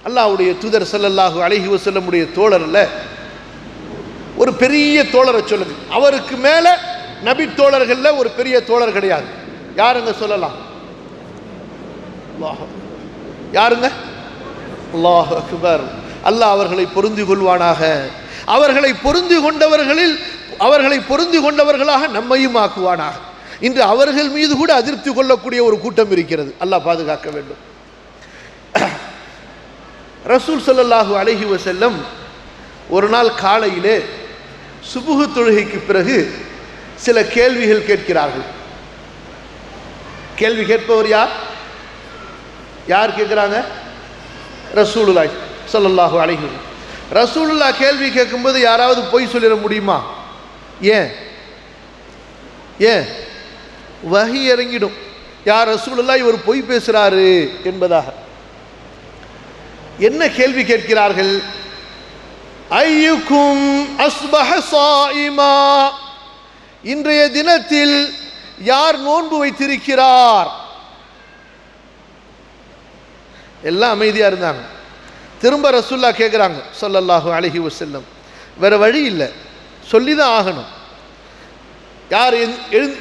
அல்லாஹ்வுடைய தூதர் ஸல்லல்லாஹு அலைஹி வஸல்லம் உடைய தோழர்ல ஒரு பெரிய தோழரை சொல்லுங்க. அவருக்கு மேல நபி தோழர்கள்ல ஒரு பெரிய தோழர் கிடையாது. யாருங்க சொல்லலாம்? யாருங்க? அல்லாஹ் அக்பர். அல்லாஹ் அவர்களை பொருந்தி கொள்வானாக. அவர்களை பொருந்தி கொண்டவர்களாக நம்மையும் ஆக்குவானாக. இன்று அவர்கள் மீது கூட அதிருப்தி கொள்ளக்கூடிய ஒரு கூட்டம் இருக்கிறது. அல்லாஹ் பாதுகாக்க வேண்டும். ரசூல் ஸல்லல்லாஹு அலைஹி வஸல்லம் ஒரு நாள் காலையிலே சுபுஹ் தொழுகைக்கு பிறகு சில கேள்விகள் கேட்கிறார்கள். கேள்வி கேட்பவர் யார்? யார் கேட்குறாங்க? ரசூலுல்லாஹி ஸல்லல்லாஹு அலைஹி வஸல்லம். ரசூலுல்லாஹ் கேள்வி கேட்கும்போது யாராவது பொய் சொல்லிட முடியுமா? ஏன் ஏன் வஹி இறங்கிடும், யார் ரசூலுல்லாஹ் இவர் பொய் பேசுறாரு என்பதாக. என்ன கேள்வி கேட்கிறார்கள்? ஐயுக்கும் அஸ்பஹ ஸாயிமா, இன்றைய தினத்தில் யார் நோன்பு வைத்திருக்கிறார்? எல்லாம் அமைதியா இருந்தாங்க. திரும்ப ரசூலுல்லாஹ் கேட்குறாங்க ஸல்லல்லாஹு அலைஹி வஸல்லம். வேற வழி இல்லை, சொல்லிதான் ஆகணும். யார்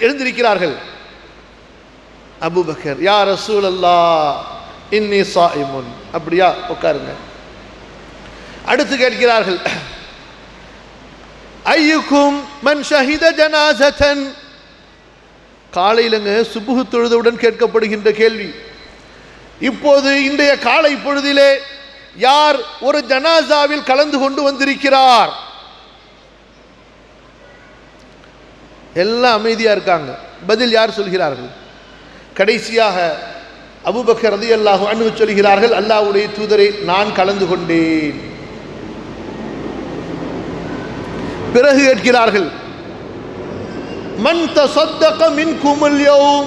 எழுந்திருக்கிறார்கள்? அபூபக்கர். யா ரசூலல்லாஹ் இன்னி ஸாயிமுன். அப்படியா, உட்காருங்க. அடுத்து கேட்கிறார்கள், ஐயுக்கும் மன் ஷஹித ஜனாஸத்தன். காலையிலங்க சுபுஹ் தொழுதவுடன் கேட்கப்படுகின்ற கேள்வி. இப்போது இன்றைய காலை பொழுதிலே யார் ஒரு ஜனாசாவில் கலந்து கொண்டு வந்திருக்கிறார்? எல்லாம் அமைதியா இருக்காங்க. பதில் யார் சொல்கிறார்கள்? கடைசியாக அபூபக்கர் ரலியல்லாஹு அன்ஹு சொல்கிறார்கள், அல்லாஹ்வுடைய தூதரே, நான் கலந்து கொண்டேன். பிறகு கேட்கிறார்கள், மன் தஸத்தக மின்குமுல் யௌம்,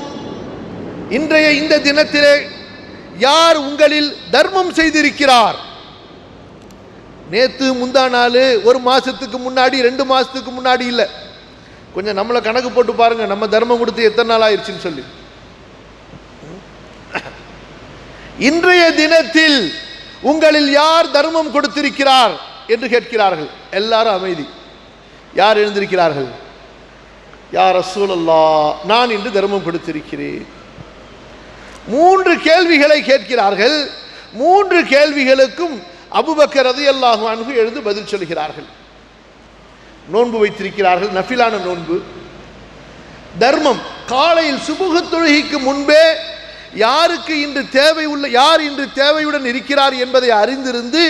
இன்றைய இந்த தினத்திலே யார் உங்களில் தர்மம் செய்திருக்கிறார்? நேத்து முந்தா நாள், ஒரு மாசத்துக்கு முன்னாடி, 2 மாசத்துக்கு முன்னாடி இல்லை, கொஞ்சம் நம்மளை கணக்கு போட்டு பாருங்க, நம்ம தர்மம் கொடுத்து எத்தனை நாள் ஆயிடுச்சுன்னு சொல்லி. இன்றைய தினத்தில் உங்களில் யார் தர்மம் கொடுத்திருக்கிறார் என்று கேட்கிறார்கள். எல்லாரும் அமைதி. யார் எழுந்திருக்கிறார்கள்? யா ரசூலல்லாஹ், நான் இன்று தர்மம் கொடுத்திருக்கிறேன். 3 கேள்விகளை கேட்கிறார்கள். 3 கேள்விகளுக்கும் அபூபக்கர் ரலியல்லாஹு அன்ஹு எழுந்து பதில் சொல்கிறார்கள். நோன்பு வைத்திருக்கிறார்கள், நஃபிலான நோன்பு. தர்மம், காலையில் சுபுஹ் தொழுகைக்கு முன்பே யாருக்கு இன்று தேவை உள்ள, யார் இன்று தேவையுடன் இருக்கிறார் என்பதை அறிந்திருந்து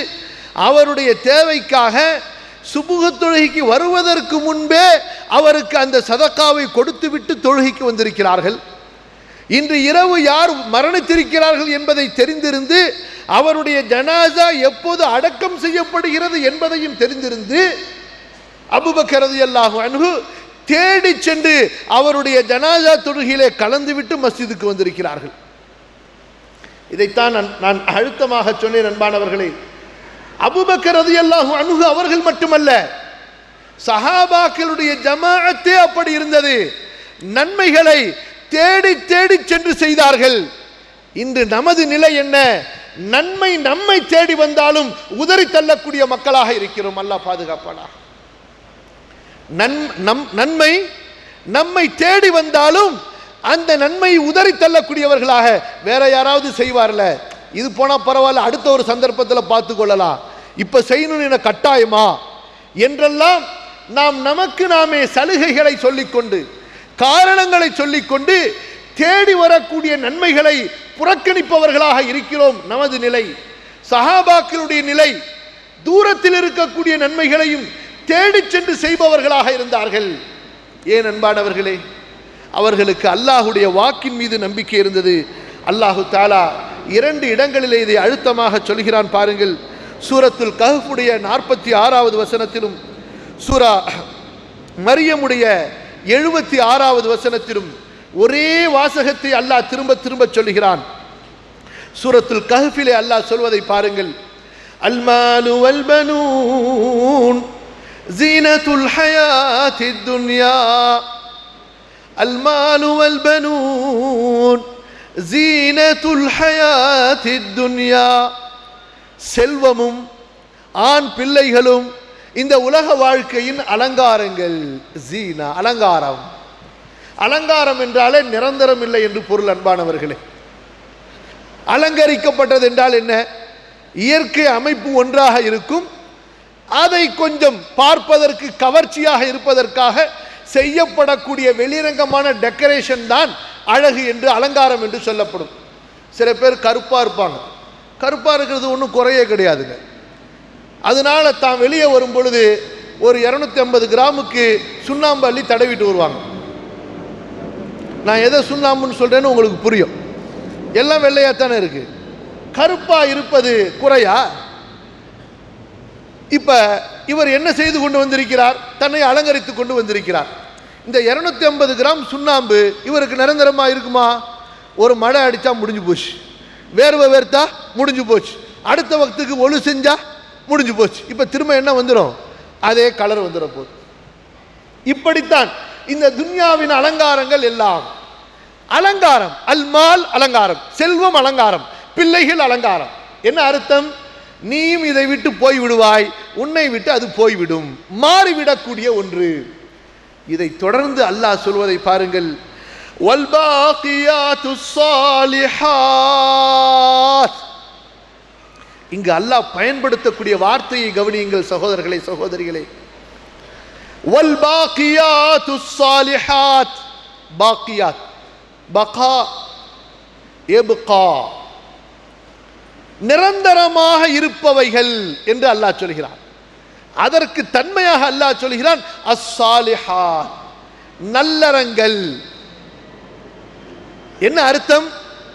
அவருடைய தேவைக்காக சுபுஹ் தொழுகைக்கு வருவதற்கு முன்பே அவருக்கு அந்த சதக்காவை கொடுத்துவிட்டு தொழுகைக்கு வந்திருக்கிறார்கள். இன்று இரவு யார் மரணித்திருக்கிறார்கள் என்பதை தெரிந்திருந்து அவருடைய ஜனாசா எப்போது அடக்கம் செய்யப்படுகிறது என்பதையும் தெரிந்திருந்து அபூபக்கர் ரலியல்லாஹு அன்ஹு தேடி சென்று அவருடைய ஜனாசா தொழுகையிலே கலந்துவிட்டு மஸ்ஜிதுக்கு வந்திருக்கிறார்கள். இதைத்தான் நான் அழுத்தமாக சொன்னேன் அன்பானவர்களே. அபூபக்கர் ரலியல்லாஹு அன்ஹு அவர்கள் மட்டுமல்ல, சஹாபாக்களுடைய ஜமாஅத்தே அப்படி இருந்தது. நன்மைகளை தேடி தேடி சென்று செய்தார்கள். இன்று நமது நிலை என்ன? நன்மை நம்மை தேடி வந்தாலும் உதறி தள்ளக்கூடிய மக்களாக இருக்கிறோம். அல்லாஹ் பாதுகாப்பானா. நன்மை நம்மை தேடி வந்தாலும் அந்த நன்மை உதறி தள்ளக்கூடியவர்களாக வேற யாராவது செய்வார்ல, இது போனா பரவாயில்ல, அடுத்த ஒரு சந்தர்ப்பத்தில் பார்த்து கொள்ளலாம், இப்ப செய்யணும் என கட்டாயமா என்றெல்லாம் நாம் நமக்கு நாமே சலுகைகளை சொல்லிக்கொண்டு, காரணங்களை சொல்லிக்கொண்டு தேடி வரக்கூடிய நன்மைகளை புறக்கணிப்பவர்களாக இருக்கிறோம். நமது நிலை, சஹாபாக்களுடைய நிலை, தூரத்தில் இருக்கக்கூடிய நன்மைகளையும் தேடி சென்று செய்பவர்களாக இருந்தார்கள். ஏன் அன்பானவர்களே? அவர்களுக்கு அல்லாஹுடைய வாக்கின் மீது நம்பிக்கை இருந்தது. அல்லாஹு தாலா 2 இடங்களிலே இதை அழுத்தமாக சொல்கிறான் பாருங்கள். சூரத்துல் கஹ்ஃபுடைய 46வது வசனத்திலும் சூரா மரியமுடைய 76வது வசனத்திலும் ஒரே வாசகத்தை அல்லாஹ் திரும்ப திரும்ப சொல்கிறான். சூரத்துல் கஹ்ஃபிலே அல்லாஹ் சொல்வதை பாருங்கள். அல்மாலு வல் பனூன் ஜீனத்துல் ஹயாத்தித் துன்யா. அல்மாலு வல் பனூன் ஜீனத்துல் ஹயாத்தித் துன்யா. செல்வமும் ஆண் பிள்ளைகளும் இந்த உலக வாழ்க்கையின் அலங்காரங்கள். ஜீனா, அலங்காரம். அலங்காரம் என்றாலே நிரந்தரம் இல்லை என்று பொருள் அன்பானவர்களே. அலங்கரிக்கப்பட்டது என்றால் என்ன? இயற்கை அமைப்பு ஒன்றாக இருக்கும், அதை கொஞ்சம் பார்ப்பதற்கு கவர்ச்சியாக இருப்பதற்காக செய்யப்படக்கூடிய வெளிரங்கமான டெக்கரேஷன் தான் அழகு என்று, அலங்காரம் என்று சொல்லப்படும். சில பேர் கருப்பா இருப்பாங்க, கருப்பாக இருக்கிறது ஒன்றும் குறையே கிடையாதுங்க. அதனால தான் வெளியே வரும் பொழுது ஒரு 250 கிராமுக்கு சுண்ணாம்பு அள்ளி தடவிட்டு வருவாங்க. நான் எதை சுண்ணாம்புன்னு சொல்றேன்னு உங்களுக்கு புரியும். எல்லாம் வெள்ளையாத்தானே இருக்கு, கருப்பா இருப்பது குறையா? இப்ப இவர் என்ன செய்து கொண்டு வந்திருக்கிறார்? தன்னை அலங்கரித்து கொண்டு வந்திருக்கிறார். இந்த 250 கிராம் சுண்ணாம்பு இவருக்கு நிரந்தரமா இருக்குமா? ஒரு மழை அடிச்சா முடிஞ்சு போச்சு, வேர்வை வேர்த்தா முடிஞ்சு போச்சு, அடுத்த வக்துக்கு ஒழு செஞ்சா முடிஞ்சு போச்சு. இப்ப திரும்ப என்ன வந்துடும்? அதே கலர் வந்துட போகுது. இப்படித்தான் இந்த துன்யாவின் அலங்காரங்கள் எல்லாம். அலங்காரம், அல்மால் அலங்காரம், செல்வம் அலங்காரம், பிள்ளைகள் அலங்காரம். என்ன அர்த்தம்? நீயும் இதை விட்டு போய் விடுவாய், உன்னை விட்டு அது போய்விடும், மாறிவிடக்கூடிய ஒன்று. இதை தொடர்ந்து அல்லாஹ் சொல்வதை பாருங்கள். வல்பாகியாத்துஸ் ஸாலிஹாத். இங்கு அல்லாஹ் பயன்படுத்தக்கூடிய வார்த்தையை கவனியுங்கள் சகோதரர்களே, சகோதரிகளே. வல்பாகியாத்துஸ் ஸாலிஹாத். பாக்கியாத், பகா, இப்கா, நிரந்தரமாக இருப்பவைகள் என்று அல்லாஹ் சொல்கிறான். அதற்கு தன்மையாக அல்லாஹ் சொல்கிறான் அஸ்ஸாலிஹாத், நல்லறங்கள். என்ன அர்த்தம்?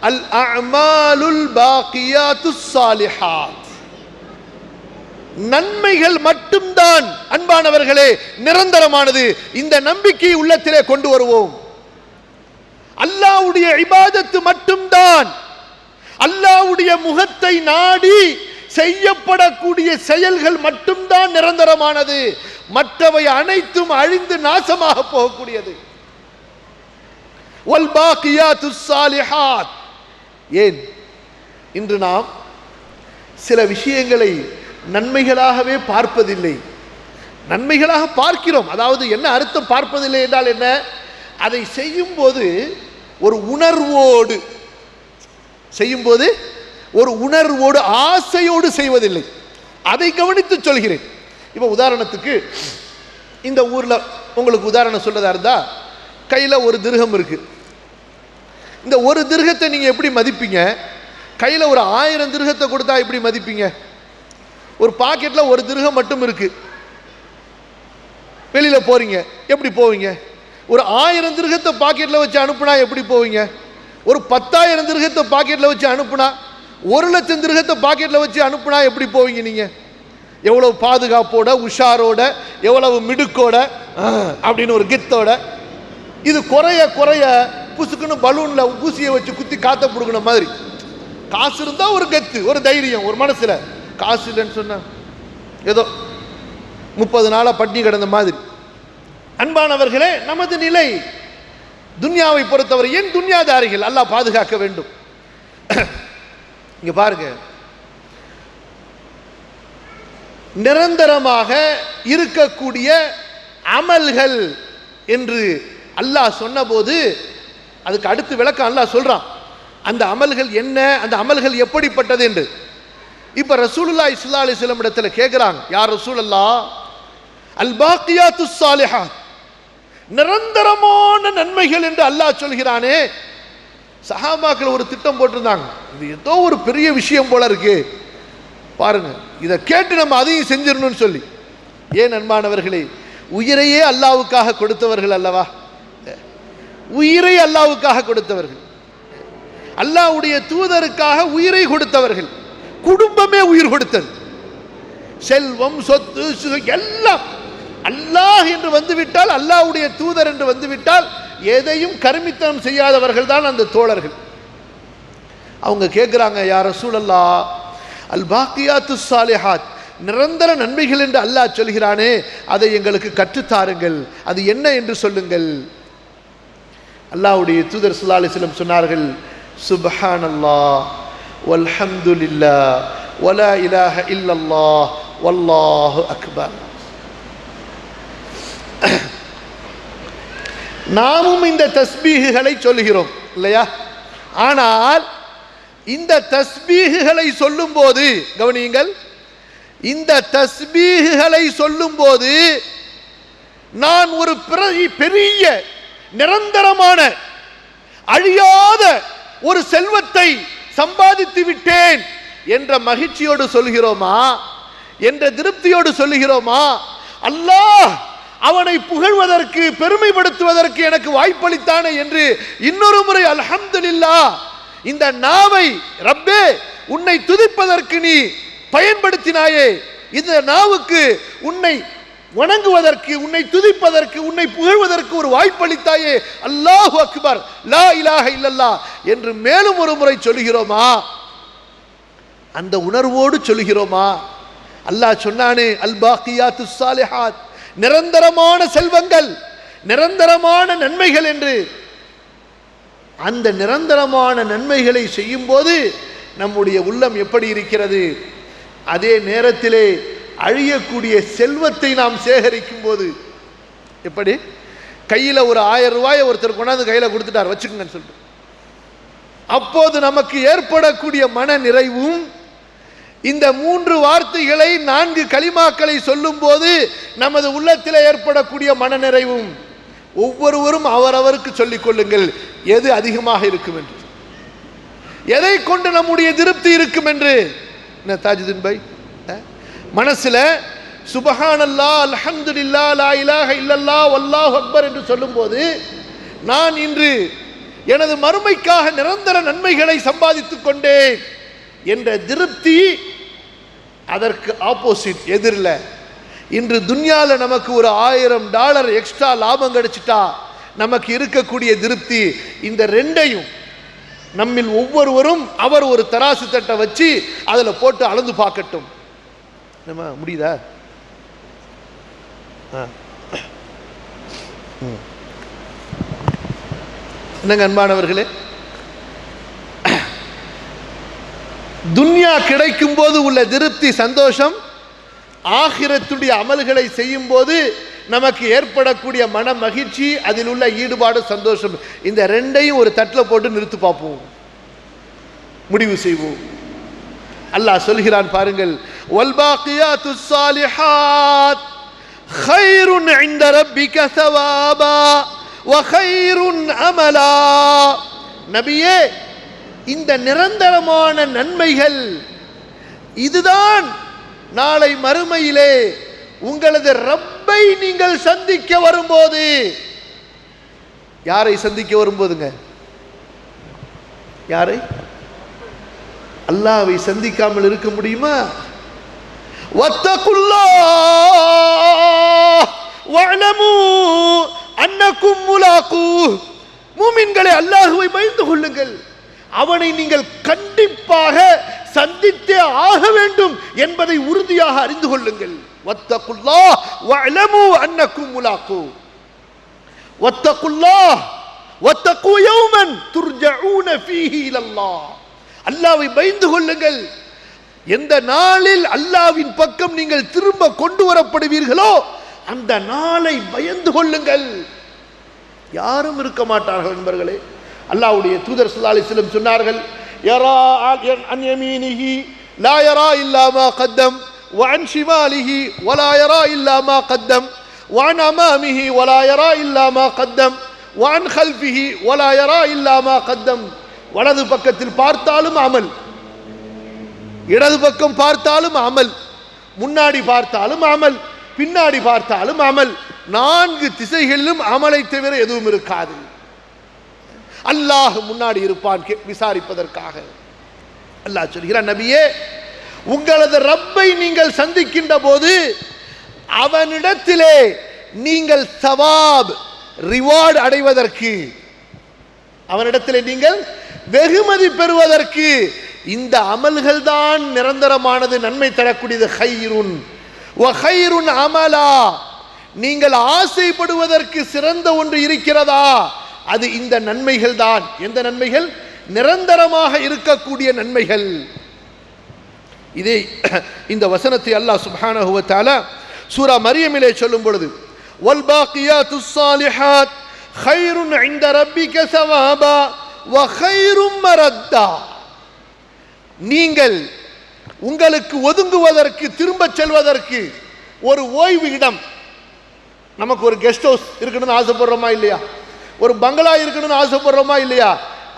அல் அஅமாலுல் பாக்கியாத்துஸ் ஸாலிஹாத். நன்மைகள் மட்டும்தான் அன்பானவர்களே நிரந்தரமானது. இந்த நம்பிக்கை உள்ளத்திலே கொண்டு வருவோம். அல்லாஹ்வுடைய இபாதத்து மட்டும்தான், அல்லாஹ்வுடைய முகத்தை நாடி செய்யப்படக்கூடிய செயல்கள் மட்டும்தான் நிரந்தரமானது. மற்றவை அனைத்தும் அழிந்து நாசமாக போகக்கூடியது. வல் பாக்கியாத்துஸ் ஸாலிஹாத். ஏன் இன்று நாம் சில விஷயங்களை நன்மைகளாகவே பார்ப்பதில்லை? நன்மைகளாக பார்க்கிறோம். அதாவது என்ன அர்த்தம் பார்ப்பதில்லை என்றால் என்ன? அதை செய்யும் போது ஒரு உணர்வோடு செய்யும்போது, ஒரு உணர்வோடு ஆசையோடு செய்வதில்லை. அதை கவனித்து சொல்கிறேன். இப்போ உதாரணத்துக்கு இந்த ஊர்ல உங்களுக்கு உதாரணம் சொல்றதா இருந்தா, கையில ஒரு திர்ஹம் இருக்கு. இந்த ஒரு திர்ஹத்தை நீங்க எப்படி மதிப்பீங்க? கையில ஒரு 1000 திர்ஹத்தை கொடுத்தா எப்படி மதிப்பீங்க? ஒரு பாக்கெட்ல ஒரு திர்ஹம் மட்டும் இருக்கு, வெளியில போறீங்க, எப்படி போவீங்க? ஒரு 1000 திர்ஹத்தை பாக்கெட்ல வச்சு அனுப்புனா எப்படி போவீங்க? ஒரு 10,000 திர்ஹத்தை பாக்கெட்ல வச்சு அனுப்புனா, 1,00,000 திர்ஹத்தை பாக்கெட்ல வச்சு அனுப்புனா எப்படி போவீங்க நீங்க? எவ்வளவு பாதுகாப்போட, உஷாரோட, எவ்வளவு மிடுக்கோட, அப்படின்னு ஒரு கெத்தோட. இது குறைய குறைய புசுக்குன்னு பலூன்ல ஊசியை வச்சு குத்தி காத்த புடுங்கின மாதிரி. காசு இருந்தா ஒரு கெத்து, ஒரு தைரியம் ஒரு மனசுல. காசு இல்லைன்னு சொன்னா ஏதோ 30 நாளா பட்டினி கிடந்த மாதிரி. அன்பானவர்களே, நமது நிலை துன்யாவை பொறுத்தவரை ஏன் துன்யாதாரிகள் அல்லாஹ் பாதுகாக்க வேண்டும். இங்க பாருங்க, நிரந்தரமாக இருக்கக்கூடிய அமல்கள் என்று அல்லாஹ் சொன்னபோது அதுக்கு அடுத்து விளக்கம் அல்லாஹ் சொல்றான். அந்த அமல்கள் என்ன, அந்த அமல்கள் எப்படிப்பட்டது என்று. இப்ப ரசூலுல்லாஹி ஸல்லல்லாஹு அலைஹி வஸல்லம் இடத்துல கேக்குறாங்க, யார் ரசூலல்லாஹ், அல் பாக்கியாத்துஸ் ஸாலிஹாத், நிரந்தரமான நன்மைகள் என்று அல்லாஹ் சொல்கிறானே. சஹாபாக்கள் ஒரு திட்டம் போட்டிருந்தாங்க, இது ஏதோ ஒரு பெரிய விஷயம் போல இருக்கு, பாருங்க இதை கேட்டு நம்ம அதையும் செஞ்சிடணும்னு சொல்லி. ஏன் அன்பானவர்களே, உயிரையே அல்லாஹ்வுக்காக கொடுத்தவர்கள் அல்லவா, உயிரை அல்லாஹ்வுக்காக கொடுத்தவர்கள், அல்லாஹ்வுடைய தூதருக்காக உயிரை கொடுத்தவர்கள், குடும்பமே உயிர் கொடுத்தது, செல்வம் சொத்து எல்லாம் அல்லாஹ் என்று வந்துவிட்டால், அல்லாஹ்வுடைய தூதர் என்று வந்துவிட்டால் எதையும் கருமித்தனம் செய்யாதவர்கள் தான் அந்த தோழர்கள். அவங்க கேட்கிறாங்க, யா ரசூலல்லாஹ், அல் பாக்கியாத்துஸ் ஸாலிஹாத், நிரந்தர நன்மைகள் என்று அல்லாஹ் சொல்கிறானே, அதை எங்களுக்கு கற்றுத்தாருங்கள், அது என்ன என்று சொல்லுங்கள். அல்லாஹ்வுடைய தூதர் ஸல்லல்லாஹு அலைஹி வஸல்லம் சொன்னார்கள், சுப்ஹானல்லாஹ் வல்ஹம்துலில்லாஹ் வலா இலாஹ இல்லல்லாஹ் வல்லாஹு அக்பர். நாமும் இந்த தஸ்பீஹுகளை சொல்லுகிறோம் இல்லையா? ஆனால் இந்த தஸ்பீஹுகளை சொல்லும் போது கவனியுங்கள், இந்த தஸ்பீஹுகளை சொல்லும் போது நான் ஒரு பெரிய நிரந்தரமான அழியாத ஒரு செல்வத்தை சம்பாதித்து விட்டேன் என்ற மகிழ்ச்சியோடு சொல்கிறோமா, என்ற திருப்தியோடு சொல்லுகிறோமா? அல்லாஹ் அவனை புகழ்வதற்கு பெருமைப்படுத்துவதற்கு எனக்கு வாய்ப்பளித்தானே என்று இன்னொரு முறை அல்ஹம்துலில்லாஹ் இந்த நாவை ரப்பே உன்னை துதிப்பதற்கு நீ பயன்படுத்தினாயே, இந்த நாவுக்கு உன்னை வணங்குவதற்கு, உன்னை துதிப்பதற்கு, உன்னை புகழ்வதற்கு ஒரு வாய்ப்பளித்தாயே, அல்லாஹு அக்பர் லா இலாஹ இல்லல்லாஹ் என்று மேலும் ஒரு முறை சொல்கிறோமா? அந்த உணர்வோடு சொல்கிறோமா? அல்லாஹ் சொன்னானே அல் பாக்கியாத்துஸ் ஸாலிஹாத், நிரந்தரமான செல்வங்கள், நிரந்தரமான நன்மைகள் என்று. அந்த நிரந்தரமான நன்மைகளை செய்யும் போது நம்முடைய உள்ளம் எப்படி இருக்கிறது? அதே நேரத்திலே அழியக்கூடிய செல்வத்தை நாம் சேகரிக்கும் போது எப்படி? கையில் ஒரு 1000 ரூபாயை ஒருத்தர் கொண்டாந்து கையில் கொடுத்துட்டார், வச்சுக்கோங்கன்னு சொல்லிட்டு, அப்போது நமக்கு ஏற்படக்கூடிய மன நிறைவும், இந்த 3 வார்த்தைகளை 4 கலிமாக்களை சொல்லும் போது நமது உள்ளத்தில் ஏற்படக்கூடிய மனநிறைவும், ஒவ்வொருவரும் அவரவருக்கு சொல்லிக் கொள்ளுங்கள் எது அதிகமாக இருக்கும் என்று, எதை கொண்டு நம்முடைய திருப்தி இருக்கும் என்று. என்ன தாஜுதீன் பாய், மனசுல சுபஹானல்லாஹ் அல்ஹம்துலில்லாஹ் லா இலாஹ இல்லல்லாஹ் வல்லாஹு அக்பர் என்று சொல்லும்போது நான் இன்று எனது மறுமைக்காக நிரந்தர நன்மைகளை சம்பாதித்துக் கொண்டேன் என்ற திருப்தி, அதற்கு ஆப்போசிட் எதிரில் இன்று துன்யால நமக்கு ஒரு $1000 எக்ஸ்ட்ரா லாபம் கிடைச்சிட்டா நமக்கு இருக்கக்கூடிய திருப்தி, இந்த ரெண்டையும் நம்மில் ஒவ்வொருவரும் அவர் ஒரு தராசு தட்டை வச்சு அதில் போட்டு அளந்து பார்க்கட்டும். நம்ம முடியுதா? என்னங்க அன்பானவர்களே, துன்யா கிடைக்கும் போது உள்ள திருப்தி, சந்தோஷம், ஆகிரத்துடைய அமல்களை செய்யும் போது நமக்கு ஏற்படக்கூடிய மன மகிழ்ச்சி, அதில் உள்ள ஈடுபாடு, சந்தோஷம், இந்த ரெண்டையும் ஒரு தட்டில் போட்டு நிறுத்து பார்ப்போம், முடிவு செய்வோம். அல்லாஹ் சொல்கிறான் பாருங்கள், வல்பாக்கியாத்துஸ் ஸாலிஹாத் கைருன் இன்த ரப்பிக ஸவாபா வ கைருன் அமலா. நபியே, இந்த நிரந்தரமான நன்மைகள் இதுதான் நாளை மறுமையிலே உங்களது ரப்பை நீங்கள் சந்திக்க வரும்போது. யாரை சந்திக்க வரும்போதுங்க? யாரை? அல்லாஹ்வை சந்திக்காமல் இருக்க முடியுமா? வத்தகுல்லாஹ் வஅலமு அன்னகும் முலாகூஹ். மூமின்களே, அல்லாஹ்வை பயந்து கொள்ளுங்கள், அவனை நீங்கள் கண்டிப்பாக சந்தித்தே ஆக வேண்டும் என்பதை உறுதியாக அறிந்து கொள்ளுங்கள். வத்தகுல்லாஹ் வஅலமு அன்னகும் முலாகூஹ். வத்தகுல்லாஹ் வத்தகு யௌமன் துர்ஜஊன ஃபீஹி இலல்லாஹ். அல்லாஹ்வை பயந்து கொள்ளுங்கள், எந்த நாளில் அல்லாஹ்வின் பக்கம் நீங்கள் திரும்ப கொண்டு வரப்படுவீர்களோ அந்த நாளை பயந்து கொள்ளுங்கள். யாரும் இருக்க மாட்டார்கள் நண்பர்களே. அல்லாஹ்வுடைய தூதர் ஸல்லல்லாஹு அலைஹி வஸல்லம் சொன்னார்கள், யரா அன் யமீனிஹி லா யரா இல்லா மா கத்தம் வ அன் ஷிமாலிஹி வ லா யரா இல்லா மா கத்தம் வ அன் அமாமிஹி வ லா யரா இல்லா மா கத்தம் வ அன் கல்ஃபிஹி வ லா யரா இல்லா மா கத்தம். வலது பக்கத்தில் பார்த்தாலும் அமல், இடது பக்கம் பார்த்தாலும் அமல், முன்னாடி பார்த்தாலும் அமல், பின்னாடி பார்த்தாலும் அமல், 4 திசைகளிலும் அமலை தவிர எதுவும் இருக்காது. அல்லாஹ் முன்னாடி இருப்பான் விசாரிப்பதற்காக. அல்லாஹ் சொல்கிறான், நபியே, உங்களது ரப்பை நீங்கள் சந்திக்கின்ற போது அவனிடத்திலே நீங்கள் சவாப், ரிவார்டு அடைவதற்கு, அவனிடத்திலே நீங்கள் வெகுமதி பெறுவதற்கு இந்த அமல்கள் தான் நிரந்தரமானது, நன்மை தரக்கூடியது. கைருன் வ கைருன் அமலா, நீங்கள் ஆசைப்படுவதற்கு சிறந்த ஒன்று இருக்கிறதா, அது இந்த நன்மைகள் தான். எந்த நன்மைகள்? நிரந்தரமாக இருக்கக்கூடிய நன்மைகள். இதே இந்த வசனத்தை அல்லாஹ் சுப்ஹானஹு வ தஆலா சூரா மரியமிலே சொல்லும் பொழுது, வல் பாக்கியாத்துஸ் ஸாலிஹாத் கைருன் இன்த ரப்பிக ஸவாபா வ கைரும் மரத்தா. நீங்கள் உங்களுக்கு ஒதுங்குவதற்கு, திரும்ப செல்வதற்கு ஒரு ஓய்வு இடம், நமக்கு ஒரு கெஸ்ட் ஹவுஸ் இருக்கணும்னு ஆசைப்படுறோமா இல்லையா? ஒரு பங்களா இருக்கணும்னு ஆசைப்படுறோமா இல்லையா?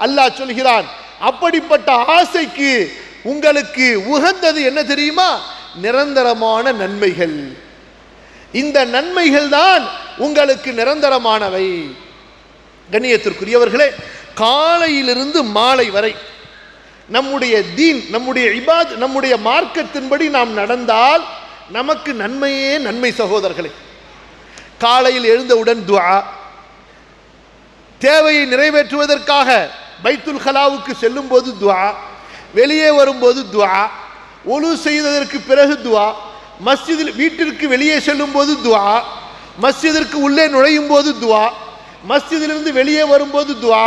அல்லாஹ் சொல்கிறான், அப்படிப்பட்ட ஆசைக்கு உங்களுக்கு உகந்தது என்ன தெரியுமா? நிரந்தரமான நன்மைகள். இந்த நன்மைகள் தான் உங்களுக்கு நிரந்தரமானவை. கண்ணியத்திற்குரியவர்களே, காலையிலிருந்து மாலை வரை நம்முடைய தீன், நம்முடைய இபாத், நம்முடைய மார்க்கத்தின்படி நாம் நடந்தால் நமக்கு நன்மையே நன்மை. சகோதரர்களே, காலையில் எழுந்தவுடன் துஆ, தேவையை நிறைவேற்றுவதற்காக பைத்துல் கலாவுக்கு செல்லும் போது துஆ, வெளியே வரும்போது துஆ, ஒலு செய்ததற்கு பிறகு துஆ, மஸ்ஜிதில் வீட்டிற்கு வெளியே செல்லும் போது துஆ, மஸ்ஜிதிற்கு உள்ளே நுழையும் போது துஆ, மஸ்ஜிதிலிருந்து வெளியே வரும்போது துஆ,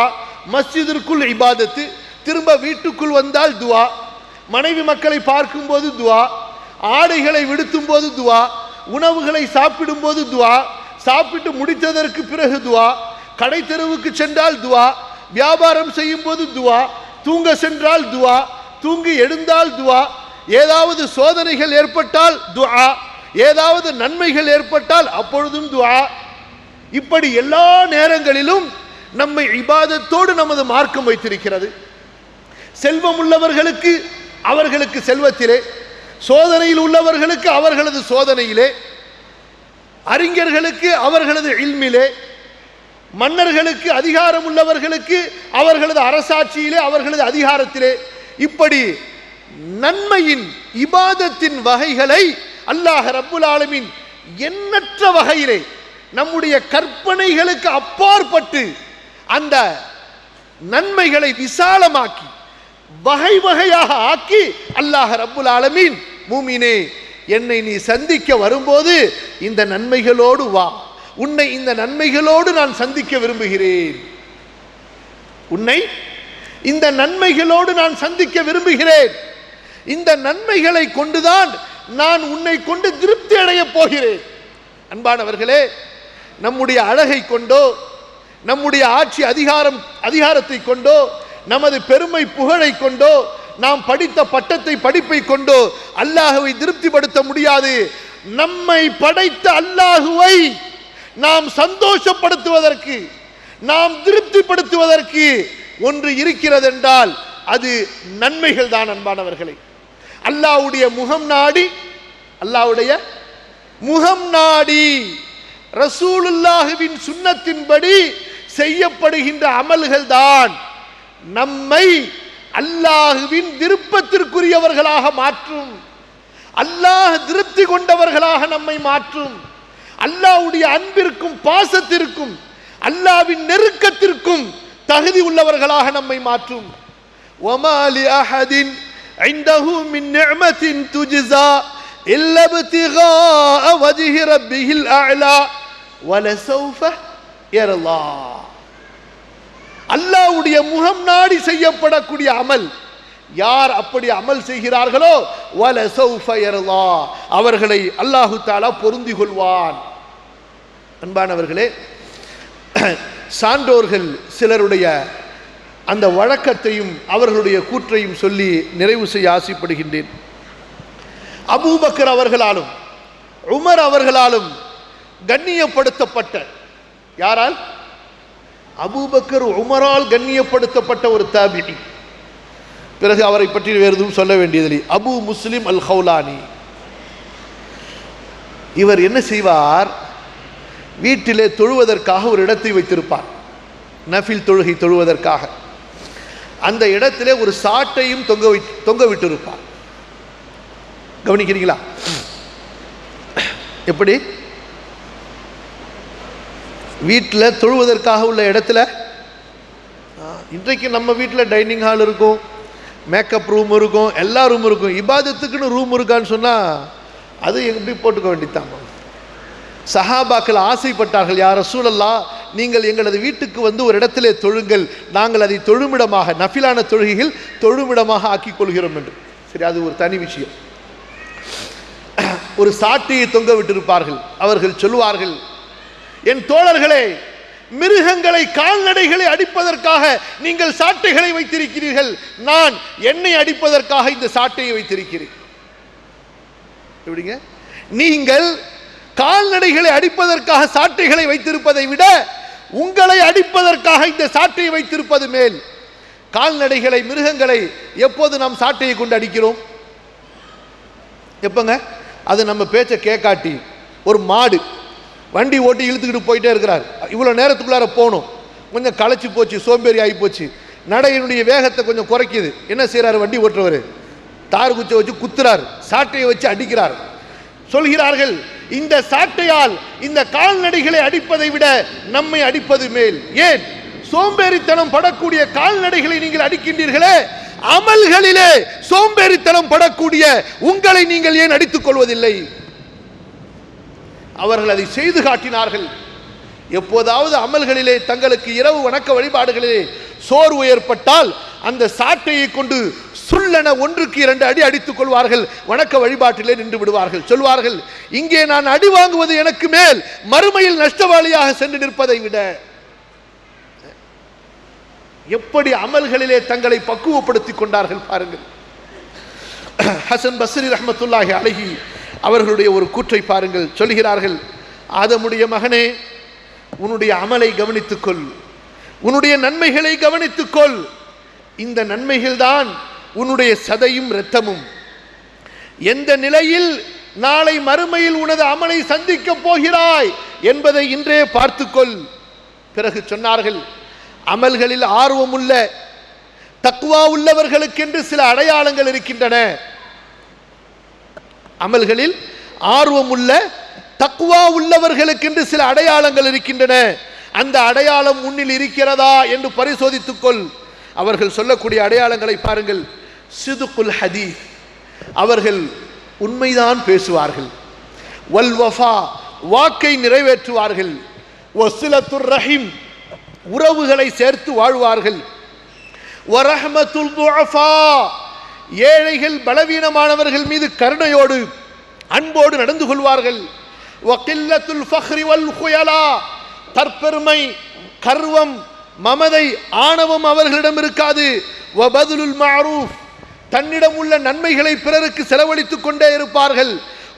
மஸ்ஜிதிற்குள் இபாதத்து, திரும்ப வீட்டுக்குள் வந்தால் துஆ, மனைவி மக்களை பார்க்கும் போது துஆ, ஆடைகளை விடுத்தும் போது துஆ, உணவுகளை சாப்பிடும் போது துஆ, சாப்பிட்டு முடித்ததற்கு பிறகு துஆ, கடை தெருவுக்கு சென்றால் துஆ, வியாபாரம் செய்யும் போது துஆ, தூங்க சென்றால் துஆ, தூங்கி எழுந்தால் துஆ, ஏதாவது சோதனைகள் ஏற்பட்டால் துஆ, ஏதாவது நன்மைகள் ஏற்பட்டால் அப்பொழுதும் துஆ. இப்படி எல்லா நேரங்களிலும் நம்மை இபாதத்தோடு நமது மார்க்கம் வைத்திருக்கிறது. செல்வம் உள்ளவர்களுக்கு அவர்களுக்கு செல்வத்திலே, சோதனையில் உள்ளவர்களுக்கு அவர்களது சோதனையிலே, அறிஞர்களுக்கு அவர்களது இல்மிலே, மன்னர்களுக்கு அதிகாரம் உள்ளவர்களுக்கு அவர்களது அரசாட்சியிலே, அவர்களது அதிகாரத்திலே, இப்படி நன்மையின் இபாதத்தின் வகைகளை அல்லாஹ் ரப்புல் ஆலமீன் எண்ணற்ற வகையிலே நம்முடைய கற்பனைகளுக்கு அப்பாற்பட்டு அந்த நன்மைகளை விசாலமாக்கி வகை வகையாக ஆக்கி அல்லாஹ் ரப்புல் ஆலமீன், மூமினே, என்னை நீ சந்திக்க வரும்போது இந்த நன்மைகளோடு வா, உன்னை இந்த நன்மைகளோடு நான் சந்திக்க விரும்புகிறேன், உன்னை இந்த நன்மைகளோடு நான் சந்திக்க விரும்புகிறேன், இந்த நன்மைகளை கொண்டுதான் நான் உன்னை கொண்டு திருப்தி அடைய போகிறேன். அன்பானவர்களே, நம்முடைய அழகை கொண்டோ, நம்முடைய ஆட்சி அதிகாரத்தை கொண்டோ, நமது பெருமை புகழை கொண்டோ, நாம் படித்த படிப்பை கொண்டோ அல்லாஹுவை திருப்திப்படுத்த முடியாது. நம்மை படைத்த அல்லாஹுவை நாம் சந்தோஷப்படுத்துவதற்கு, நாம் திருப்திப்படுத்துவதற்கு ஒன்று இருக்கிறது என்றால் அது நன்மைகள் தான். அன்பானவர்களே, அல்லாஹ்வுடைய முகம் நாடி, அல்லாஹ்வுடைய முகம் நாடி ரசூலுல்லாஹுவின் சுன்னத்தின்படி செய்யப்படுகின்ற அமல்கள் தான் நம்மை அல்லாஹுவின் விருப்பத்திற்குரியவர்களாக மாற்றும், அல்லாஹ் திருப்தி கொண்டவர்களாக நம்மை மாற்றும், அல்லாஹ்வுடைய அன்பிற்கும் பாசத்திற்கும் அல்லாஹ்வின் நெருக்கத்திற்கும் தகுதி உள்ளவர்களாக நம்மை மாற்றும். வமா லி அஹதின் இன்தஹு மின் நிஅமத்தின் துஜ்ஸா இல்லா இப்திகாஅ வஜ்ஹி ரப்பிஹில் அஅலா வலசௌஃப யர்லா. அல்லாஹ்வுடைய முகம் நாடி செய்யப்படக்கூடிய அமல், யார் அப்படி அமல் செய்கிறார்களோ வலசௌஃப யர்லா, அவர்களை அல்லாஹு தஆலா பொருந்தி கொள்வான். அன்பானவர்களே, சான்றோர்கள் சிலருடைய அந்த வழக்கத்தையும் அவர்களுடைய கூற்றையும் சொல்லி நிறைவு செய்ய ஆசைப்படுகின்றேன். அபூபக்கர் அவர்களாலும் உமர் அவர்களாலும் கண்ணியப்படுத்தப்பட்ட, யாரால்? அபூபக்கர் உமரால் கண்ணியப்படுத்தப்பட்ட ஒரு தாபிஈ. பிறகு அவரை பற்றி வேறு எதுவும் சொல்ல வேண்டியதில்லை. அபு முஸ்லிம் அல் ஹவுலானி, இவர் என்ன செய்வார்? வீட்டிலே தொழுவதற்காக ஒரு இடத்தை வைத்திருப்பார், நஃபில் தொழுகை தொழுவதற்காக. அந்த இடத்திலே ஒரு சாட்டையும் தொங்க விட்டிருப்பார். கவனிக்கிறீங்களா? எப்படி? வீட்டில் தொழுவதற்காக உள்ள இடத்துல, இன்றைக்கு நம்ம வீட்டில் டைனிங் ஹால் இருக்கும், மேக்கப் ரூம் இருக்கும், எல்லா ரூம் இருக்கும். இபாதத்துக்குன்னு ரூம் இருக்கான்னு சொன்னால் அது எப்படி போட்டுக்க வேண்டித்தான். சஹாபாக்கள் ஆசைப்பட்டார்கள், யா ரசூலல்லாஹ், நீங்கள் எங்களது வீட்டுக்கு வந்து ஒரு இடத்திலே தொழுங்கள், நாங்கள் அதை தொழுமிடமாக, நஃபிலான தொழுகைகள் தொழுமிடமாக ஆக்கிக் கொள்கிறோம் என்று. சரி, அது ஒரு தனி விஷயம். ஒரு சாட்டையை தொங்க விட்டிருப்பார்கள். அவர்கள் சொல்லுவார்கள், என் தோழர்களே, மிருகங்களை, கால்நடைகளை அடிப்பதற்காக நீங்கள் சாட்டைகளை வைத்திருக்கிறீர்கள், நான் என்னை அடிப்பதற்காக இந்த சாட்டையை வைத்திருக்கிறேன். எப்படிங்க? நீங்கள் கால்நடைகளை அடிப்பதற்காக சாட்டைகளை வைத்திருப்பதை விட உங்களை அடிப்பதற்காக இந்த சாட்டையை வைத்திருப்பது மேல். கால்நடைகளை, மிருகங்களை எப்போது நாம் சாட்டையை கொண்டு அடிக்கிறோம்? எப்பங்க? அது நம்ம பேச்சை கேட்காட்டி, ஒரு மாடு வண்டி ஓட்டி இழுத்துக்கிட்டு போயிட்டே இருக்கிறார், இவ்வளோ நேரத்துக்குள்ளார போகணும், கொஞ்சம் களைச்சி போச்சு, சோம்பேறி ஆகி போச்சு, நடையினுடைய வேகத்தை கொஞ்சம் குறைக்குது. என்ன செய்கிறார் வண்டி ஓட்டுறவர்? தார் குச்சை வச்சு குத்துறார், சாட்டையை வச்சு அடிக்கிறார். சொல்கிறார்கள், இந்த சாட்டையால் இந்த கால்நடைகளை அடிப்பதை விட நம்மை அடிப்பது மேல். ஏன்? சோம்பேறித்தனம் படக்கூடிய கால்நடைகளை நீங்கள் அடிக்கின்றீர்களே, அமல்களிலே சோம்பேறித்தனம் படக்கூடிய உங்களை நீங்கள் ஏன் அடித்துக் கொள்வதில்லை? அவர்கள் அதை செய்து காட்டினார்கள். எப்போதாவது அமல்களிலே தங்களுக்கு இரவு வணக்க வழிபாடுகளிலே சோர்வு ஏற்பட்டால் அந்த சாட்டையை கொண்டு சுள்ளன 1க்கு 2 அடி அடித்துக் கொள்வார்கள், வணக்க வழிபாட்டிலே நின்று விடுவார்கள். சொல்வார்கள், இங்கே நான் அடி வாங்குவது எனக்கு மேல், மறுமையில் நஷ்டவாளியாக சென்று நிற்பதை விட. எப்படி அமல்களிலே தங்களை பக்குவப்படுத்திக் கொண்டார்கள் பாருங்கள். ஹசன் பஸ்ரி ரஹ்மத்துல்லாஹி அலைஹி அவர்களுடைய ஒரு கூற்றை பாருங்கள். சொல்கிறார்கள், ஆதமுடைய மகனே, உன்னுடைய அமலை கவனித்துக்கொள், உன்னுடைய நன்மைகளை கவனித்துக்கொள். இந்த நன்மைகள் தான் உன்னுடைய சதையும் இரத்தமும். எந்த நிலையில் நாளை மறுமையில் உனது அமலை சந்திக்க போகிறாய் என்பதை இன்றே பார்த்துக்கொள். பிறகு சொன்னார்கள், அமல்களில் ஆர்வமுள்ள தக்வா உள்ளவர்களுக்கென்று சில அடையாளங்கள் இருக்கின்றன. அமல்களில் ஆர்வமுள்ள தக்வா உள்ளவர்களுக்கென்று சில அடையாளங்கள் இருக்கின்றன. அந்த அடையாளம் முன்னில் இருக்கிறதா என்று பரிசோதித்துக்கொள். அவர்கள் சொல்லக்கூடிய அடையாளங்களை பாருங்கள். சிதுகுல் ஹதீஸ், அவர்கள் உண்மைதான் பேசுவார்கள். வல் வஃபா, வாக்கை நிறைவேற்றுவார்கள். வஸிலத்துர் ரஹீம், உறவுகளை சேர்த்து வாழ்வார்கள். வரஹ்மத்துல் துஅஃபா, ஏழைகள் பலவீனமானவர்கள் மீது கருணையோடு அன்போடு நடந்து கொள்வார்கள். வகில்லத்துல் ஃபக்ரி வல் குயலா, தற்பெருமை, கர்வம், மமதை, ஆணவம் அவர்களிடம் இருக்காது. வபதுலுல் மஅரூஃப், தன்னிடம் உள்ள நன்மைகளை பிறருக்கு செலவழித்துக் கொண்டே இருப்பார்கள்.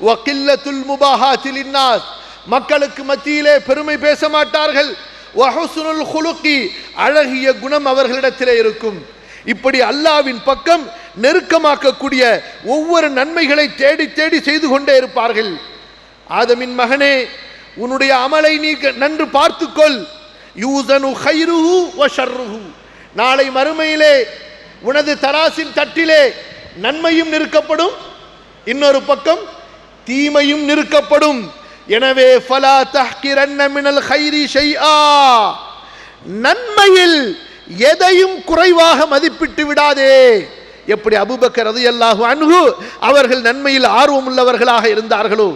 வகில்லத்துல் முபாஹாத்தி லின்னாஸ், மக்களுக்கு மத்தியிலே பெருமை பேச மாட்டார்கள். வஹுஸ்னுல் குலுகி, அழகிய குணம் அவர்களிடத்திலே இருக்கும். இப்படி அல்லாஹ்வின் பக்கம் நெருக்கமாக்கக்கூடிய ஒவ்வொரு நன்மைகளை தேடி தேடி செய்து கொண்டே இருப்பார்கள். ஆதமின் மகனே, உன்னுடைய அமலை நீ நன்று பார்த்துக்கொள். யூசனு கைருஹு வ ஷர்ருஹு, நாளை மறுமையிலே உனது தராசின் தட்டிலே நன்மையும் நிற்கப்படும், இன்னொரு பக்கம் தீமையும் நிற்கப்படும். எனவே ஃபலா தஹ்கிரன்ன மினல் கைரி ஷைஆ, நன்மையில் எதையும் குறைவாக மதிப்பிட்டு விடாதே. எப்படி அபூபக்கர் ரலியல்லாஹு அன்ஹு அவர்கள் நன்மையில் ஆர்வம் உள்ளவர்களாக இருந்தார்களோ,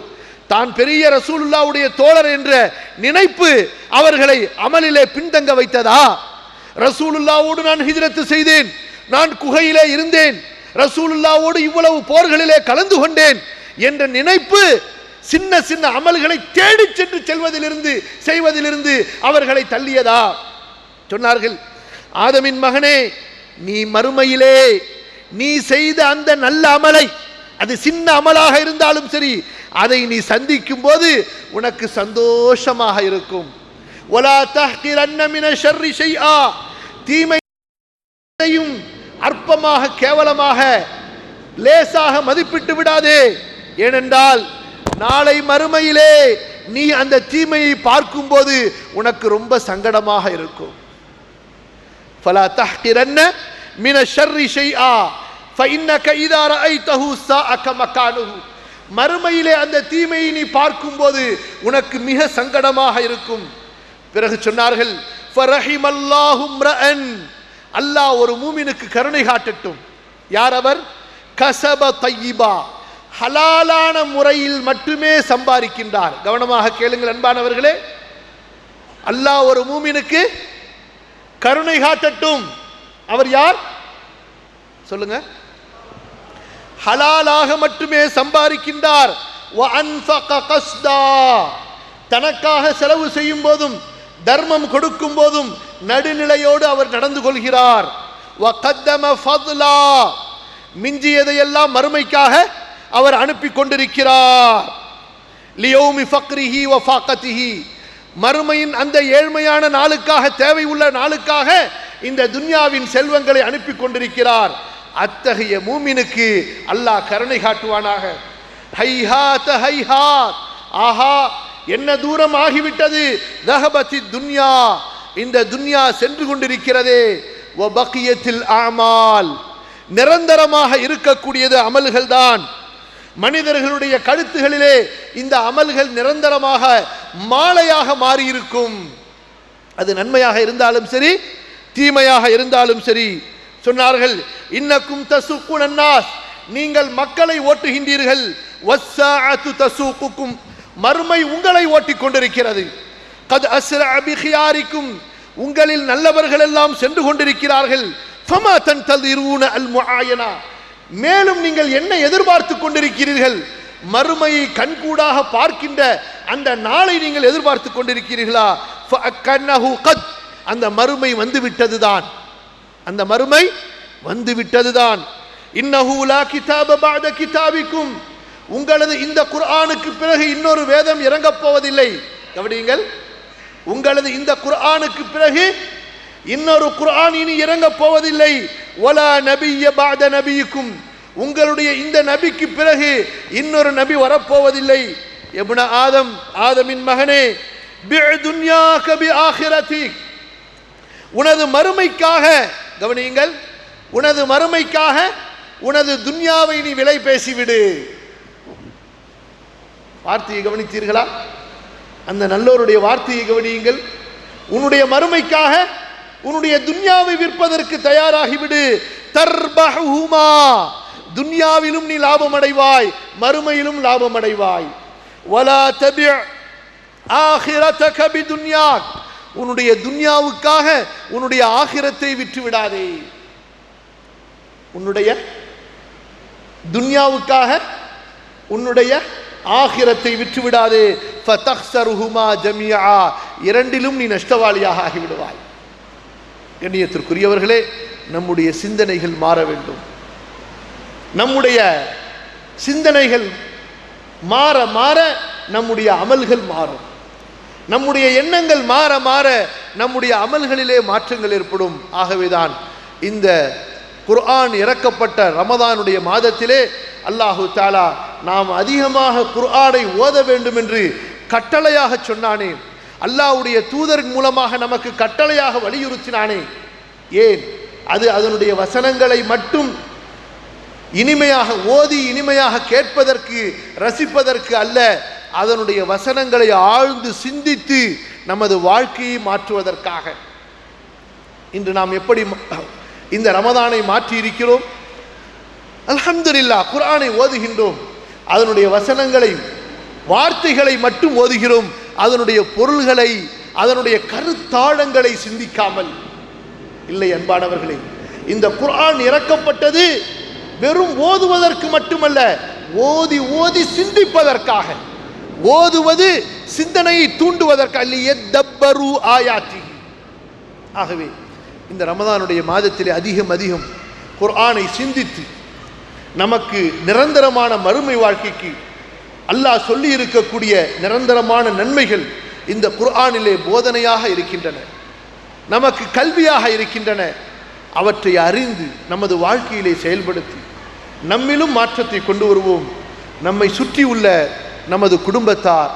தான் பெரிய ரசூலுல்லாஹ்வுடைய தோழர் என்ற நினைப்பு அவர்களை அமலிலே பின்தங்க வைத்ததா? ரசூலுல்லாஹ்வோடு நான் ஹிஜ்ரத் செய்தேன், நான் குகையிலே இருந்தேன், ரசூலுல்லாஹ்வோடு இவ்வளவு போர்களிலே கலந்து கொண்டேன் என்ற நினைப்பு சின்ன சின்ன அமல்களை தேடி சென்று செய்வதிலிருந்து அவர்களை தள்ளியதா? சொன்னார்கள், ஆதமின் மகனே, நீ மறுமையிலே நீ செய்த அந்த நல்ல அமலை, அது சின்ன அமலாக இருந்தாலும் சரி, அதை நீ சந்திக்கும் போது உனக்கு சந்தோஷமாக இருக்கும். வலா தஹ்கிரன்ன மின ஷர்ரி ஷைஆ, தீமையையும் அற்பமாக கேவலமாக லேசாக மதிப்பிட்டு விடாதே. ஏனென்றால் நாளை மறுமையிலே நீ அந்த தீமையை பார்க்கும்போது உனக்கு ரொம்ப சங்கடமாக இருக்கும். ஃபலா தஹ்கிரன்ன மின ஷர்ரி ஷைஆ ஃபஇன்னக இதா ரஅய்தஹு ஸாஅக மகானுஹு, மறுமையிலே அந்த தீமையை நீ பார்க்கும்போது உனக்கு மிக சங்கடமாக இருக்கும். பிறகு சொன்னார்கள், ஃபரஹிமல்லாஹு ம்ரஅன், அல்லாஹ் ஒரு மூமினுக்கு கருணை காட்டட்டும். யார் அவர்? கஸப தய்யிபா, ஹலாலான முறையில் மட்டுமே சம்பாதிக்கின்றார். கவனமாக கேளுங்கள் அன்பானவர்களே, அல்லாஹ் ஒரு மூமினுக்கு கருணை காட்டட்டும். அவர் யார் சொல்லுங்க? ஹலாலாக மட்டுமே சம்பாதிக்கின்றார். தனக்காக செலவு செய்யும் போதும் தர்மம் கொடுக்கும் போதும் நடுநிலையோடு அவர் நடந்து கொள்கிறார். மிஞ்சியதையெல்லாம் மறுமைக்காக அவர் அனுப்பி கொண்டிருக்கிறார். மறுமையின் அந்த ஏழ்மையான நாளுக்காக, தேவை உள்ள நாளுக்காக இந்த துன்யாவின் செல்வங்களை அனுப்பி கொண்டிருக்கிறார். அத்தகைய மூமினுக்கு அல்லாஹ் கருணை காட்டுவானாக. ஹைஹாத் ஹைஹாத், ஆஹா என்ன தூரம் ஆகிவிட்டது. தஹபத்தி துன்யா, இந்த துன்யா சென்று கொண்டிருக்கிறதே. வ பக்கியத்தில் அமால், நிரந்தரமாக இருக்கக்கூடியது அமல்கள் தான். மனிதர்களுடைய கழுத்துகளிலே இந்த அமல்கள் நிரந்தரமாக மாலையாக மாறியிருக்கும். அது நன்மையாக இருந்தாலும் சரி, தீமையாக இருந்தாலும் சரி. சொன்னார்கள், இன்னக்கும் தசூக்குன் அன்னாஸ், நீங்கள் மக்களை ஓட்டுகின்றீர்கள். வஸ்ஸாஅத்து தசூக்குக்கும், மறுமை உங்களை ஓட்டிக் கொண்டிருக்கிறது. கத் அஸ்ரஅ பிகியாரிக்கும், உங்களில் நல்லவர்கள் எல்லாம் சென்று கொண்டிருக்கிறார்கள். ஃபமா தன்ததிரூன அல் முஆயனா, மேலும் நீங்கள் என்ன எதிர்பார்த்து கொண்டிருக்கிறீர்கள்? மறுமையை கண்கூடாக பார்க்கின்ற அந்த நாளை நீங்கள் எதிர்பார்த்து கொண்டிருக்கிறீர்களா? ஃபஅக்கன்னஹு கத், அந்த மறுமை வந்துவிட்டதுதான், அந்த மறுமை வந்துவிட்டதுதான். இன்னஹு லா கிதாப பஅத கிதாபிக்கும், உங்களது இந்த குர்ஆனுக்கு பிறகு இன்னொரு வேதம் இறங்கப் போவதில்லை. கவனியுங்கள், உங்களது இந்த குர்ஆனுக்கு பிறகு இன்னொரு குர்ஆன் இனி இறங்கப் போவதில்லை. வலா நபிய்ய பஅத நபியிக்கும், உங்களுடைய இந்த நபிக்கு பிறகு இன்னொரு நபி வரப்போவதில்லை. இப்ன ஆதம், ஆதமின் மகனே, பிஅ துன்யாக பி ஆகிரதிக், உனது மறுமைக்காக, கவனியுங்கள், உனது மறுமைக்காக உனது துன்யாவை நீ விலை பேசிவிடு. வார்த்தையை கவனித்தீர்களா? அந்த நல்லோருடைய வார்த்தையை கவனியுங்கள். உன்னுடைய மறுமைக்காக உன்னுடைய துன்யாவை விற்பதற்கு தயாராகிவிடு. தர்பஹுமா, துன்யாவிலும் நீ லாபம் அடைவாய், மறுமையிலும் லாபம் அடைவாய். வலா தபி ஆகிரதக பிதுன்யாக், உன்னுடைய துன்யாவுக்காக உன்னுடைய ஆகிரத்தை விற்று விடாதே. உன்னுடைய துன்யாவுக்காக உன்னுடைய ஆகிரத்தை விற்று விடாதே. ஃபதக்ஸருஹுமா ஜமீஆ, இரண்டிலும் நீ நஷ்டவாளியாக ஆகிவிடுவாய். கண்ணியத்திற்குரியவர்களே, நம்முடைய சிந்தனைகள் மாற வேண்டும். நம்முடைய சிந்தனைகள் மாற மாற நம்முடைய அமல்கள் மாறும். நம்முடைய எண்ணங்கள் மாற மாற நம்முடைய அமல்களிலே மாற்றங்கள் ஏற்படும். ஆகவேதான் இந்த குர்ஆன் இறக்கப்பட்ட ரமதானுடைய மாதத்திலே அல்லாஹு தஆலா நாம் அதிகமாக குர்ஆனை ஓத வேண்டும் என்று கட்டளையாக சொன்னானே, அல்லாஹ்வுடைய தூதர் மூலமாக நமக்கு கட்டளையாக வலியுறுத்தினானே. ஏன்? அது அதனுடைய வசனங்களை மட்டும் இனிமையாக ஓதி இனிமையாக கேட்பதற்கு ரசிப்பதற்கு அல்ல, அதனுடைய வசனங்களை ஆழ்ந்து சிந்தித்து நமது வாழ்க்கையை மாற்றுவதற்காக. இன்று நாம் எப்படி இந்த ரமதானை மாற்றி இருக்கிறோம்? அல்ஹம்துலில்லாஹ், குர்ஆனை ஓதுகின்றோம், அதனுடைய வசனங்களை வார்த்தைகளை மட்டும் ஓதுகிறோம், அதனுடைய பொருள்களை அதனுடைய கருத்தாழங்களை சிந்திக்காமல் இல்லை. அன்பானவர்களே, இந்த குர்ஆன் இறக்கப்பட்டது வெறும் ஓதுவதற்கு மட்டுமல்ல, ஓதி ஓதி சிந்திப்பதற்காக. ஓதுவது சிந்தனையை தூண்டுவதற்காக. லியதப்பரு ஆயாத்தி. ஆகவே இந்த ரமதானுடைய மாதத்திலே அதிகம் அதிகம் குர்ஆனை சிந்தித்து நமக்கு நிரந்தரமான மறுமை வாழ்க்கைக்கு அல்லாஹ் சொல்லி இருக்கக்கூடிய நிரந்தரமான நன்மைகள் இந்த குர்ஆனிலே போதனையாக இருக்கின்றன, நமக்கு கல்வியாக இருக்கின்றன. அவற்றை அறிந்து நமது வாழ்க்கையிலே செயல்படுத்தி நம்மிலும் மாற்றத்தை கொண்டு வருவோம். நம்மை சுற்றி உள்ள நமது குடும்பத்தார்,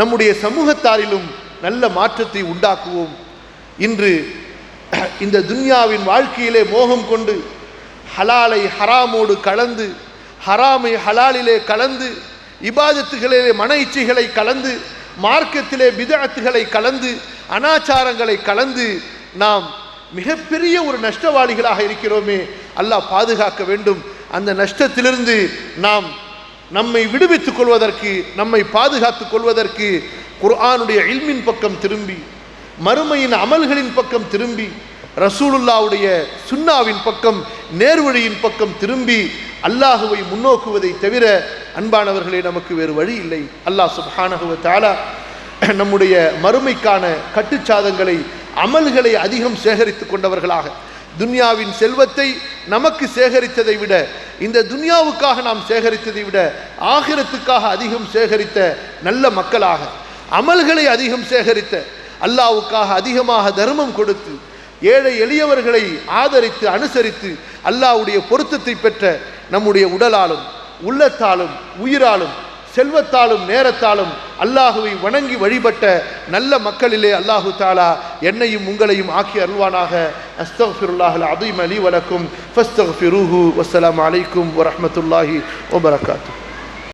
நம்முடைய சமூகத்தாரிலும் நல்ல மாற்றத்தை உண்டாக்குவோம். இன்று இந்த துன்யாவின் வாழ்க்கையிலே மோகம் கொண்டு ஹலாலை ஹராமோடு கலந்து, ஹராமை ஹலாலிலே கலந்து, இபாதத்துகளிலே மன இச்சைகளை கலந்து, மார்க்கத்திலே பிதஅத்துகளை கலந்து, அனாச்சாரங்களை கலந்து நாம் மிகப்பெரிய ஒரு நஷ்டவாளிகளாக இருக்கிறோமே. அல்லாஹ் பாதுகாக்க வேண்டும். அந்த நஷ்டத்திலிருந்து நாம் நம்மை விடுவித்துக் கொள்வதற்கு, நம்மை பாதுகாத்துக் கொள்வதற்கு குர்ஆனுடைய இல்மின் பக்கம் திரும்பி, மறுமையின் அமல்களின் பக்கம் திரும்பி, ரசூலுல்லாவுடைய சுன்னாவின் பக்கம், நேர்வழியின் பக்கம் திரும்பி அல்லாஹுவை முன்னோக்குவதை தவிர அன்பானவர்களே நமக்கு வேறு வழி இல்லை. அல்லாஹ் சுப்ஹானஹு வ தஆலா நம்முடைய மறுமைக்கான கட்டுச்சாதங்களை, அமல்களை அதிகம் சேகரித்து கொண்டவர்களாக, துன்யாவின் செல்வத்தை நமக்கு சேகரித்ததை விட, இந்த துன்யாவுக்காக நாம் சேகரித்ததை விட ஆகிரத்துக்காக அதிகம் சேகரித்த நல்ல மக்களாக, அமல்களை அதிகம் சேகரித்த, அல்லாஹ்வுக்காக அதிகமாக தர்மம் கொடுத்து, ஏழை எளியவர்களை ஆதரித்து அனுசரித்து அல்லாஹ்வுடைய பொருத்தத்தை பெற்ற நம்முடைய உடலாலும் உள்ளத்தாலும் உயிராலும் செல்வத்தாலும் நேரத்தாலும் அல்லாஹுவை வணங்கி வழிபட்ட நல்ல மக்களிலே அல்லாஹு தாலா என்னையும் உங்களையும் ஆக்கி அருள்வானாக. அஸ்தக்ஃபிருல்லாஹல் அஸீம் லீ வலக்கும் ஃபஸ்தக்ஃபிரூஹு. வஸ்ஸலாமு அலைக்கும் வரஹ்மத்துல்லாஹி வபரகாத்துஹு.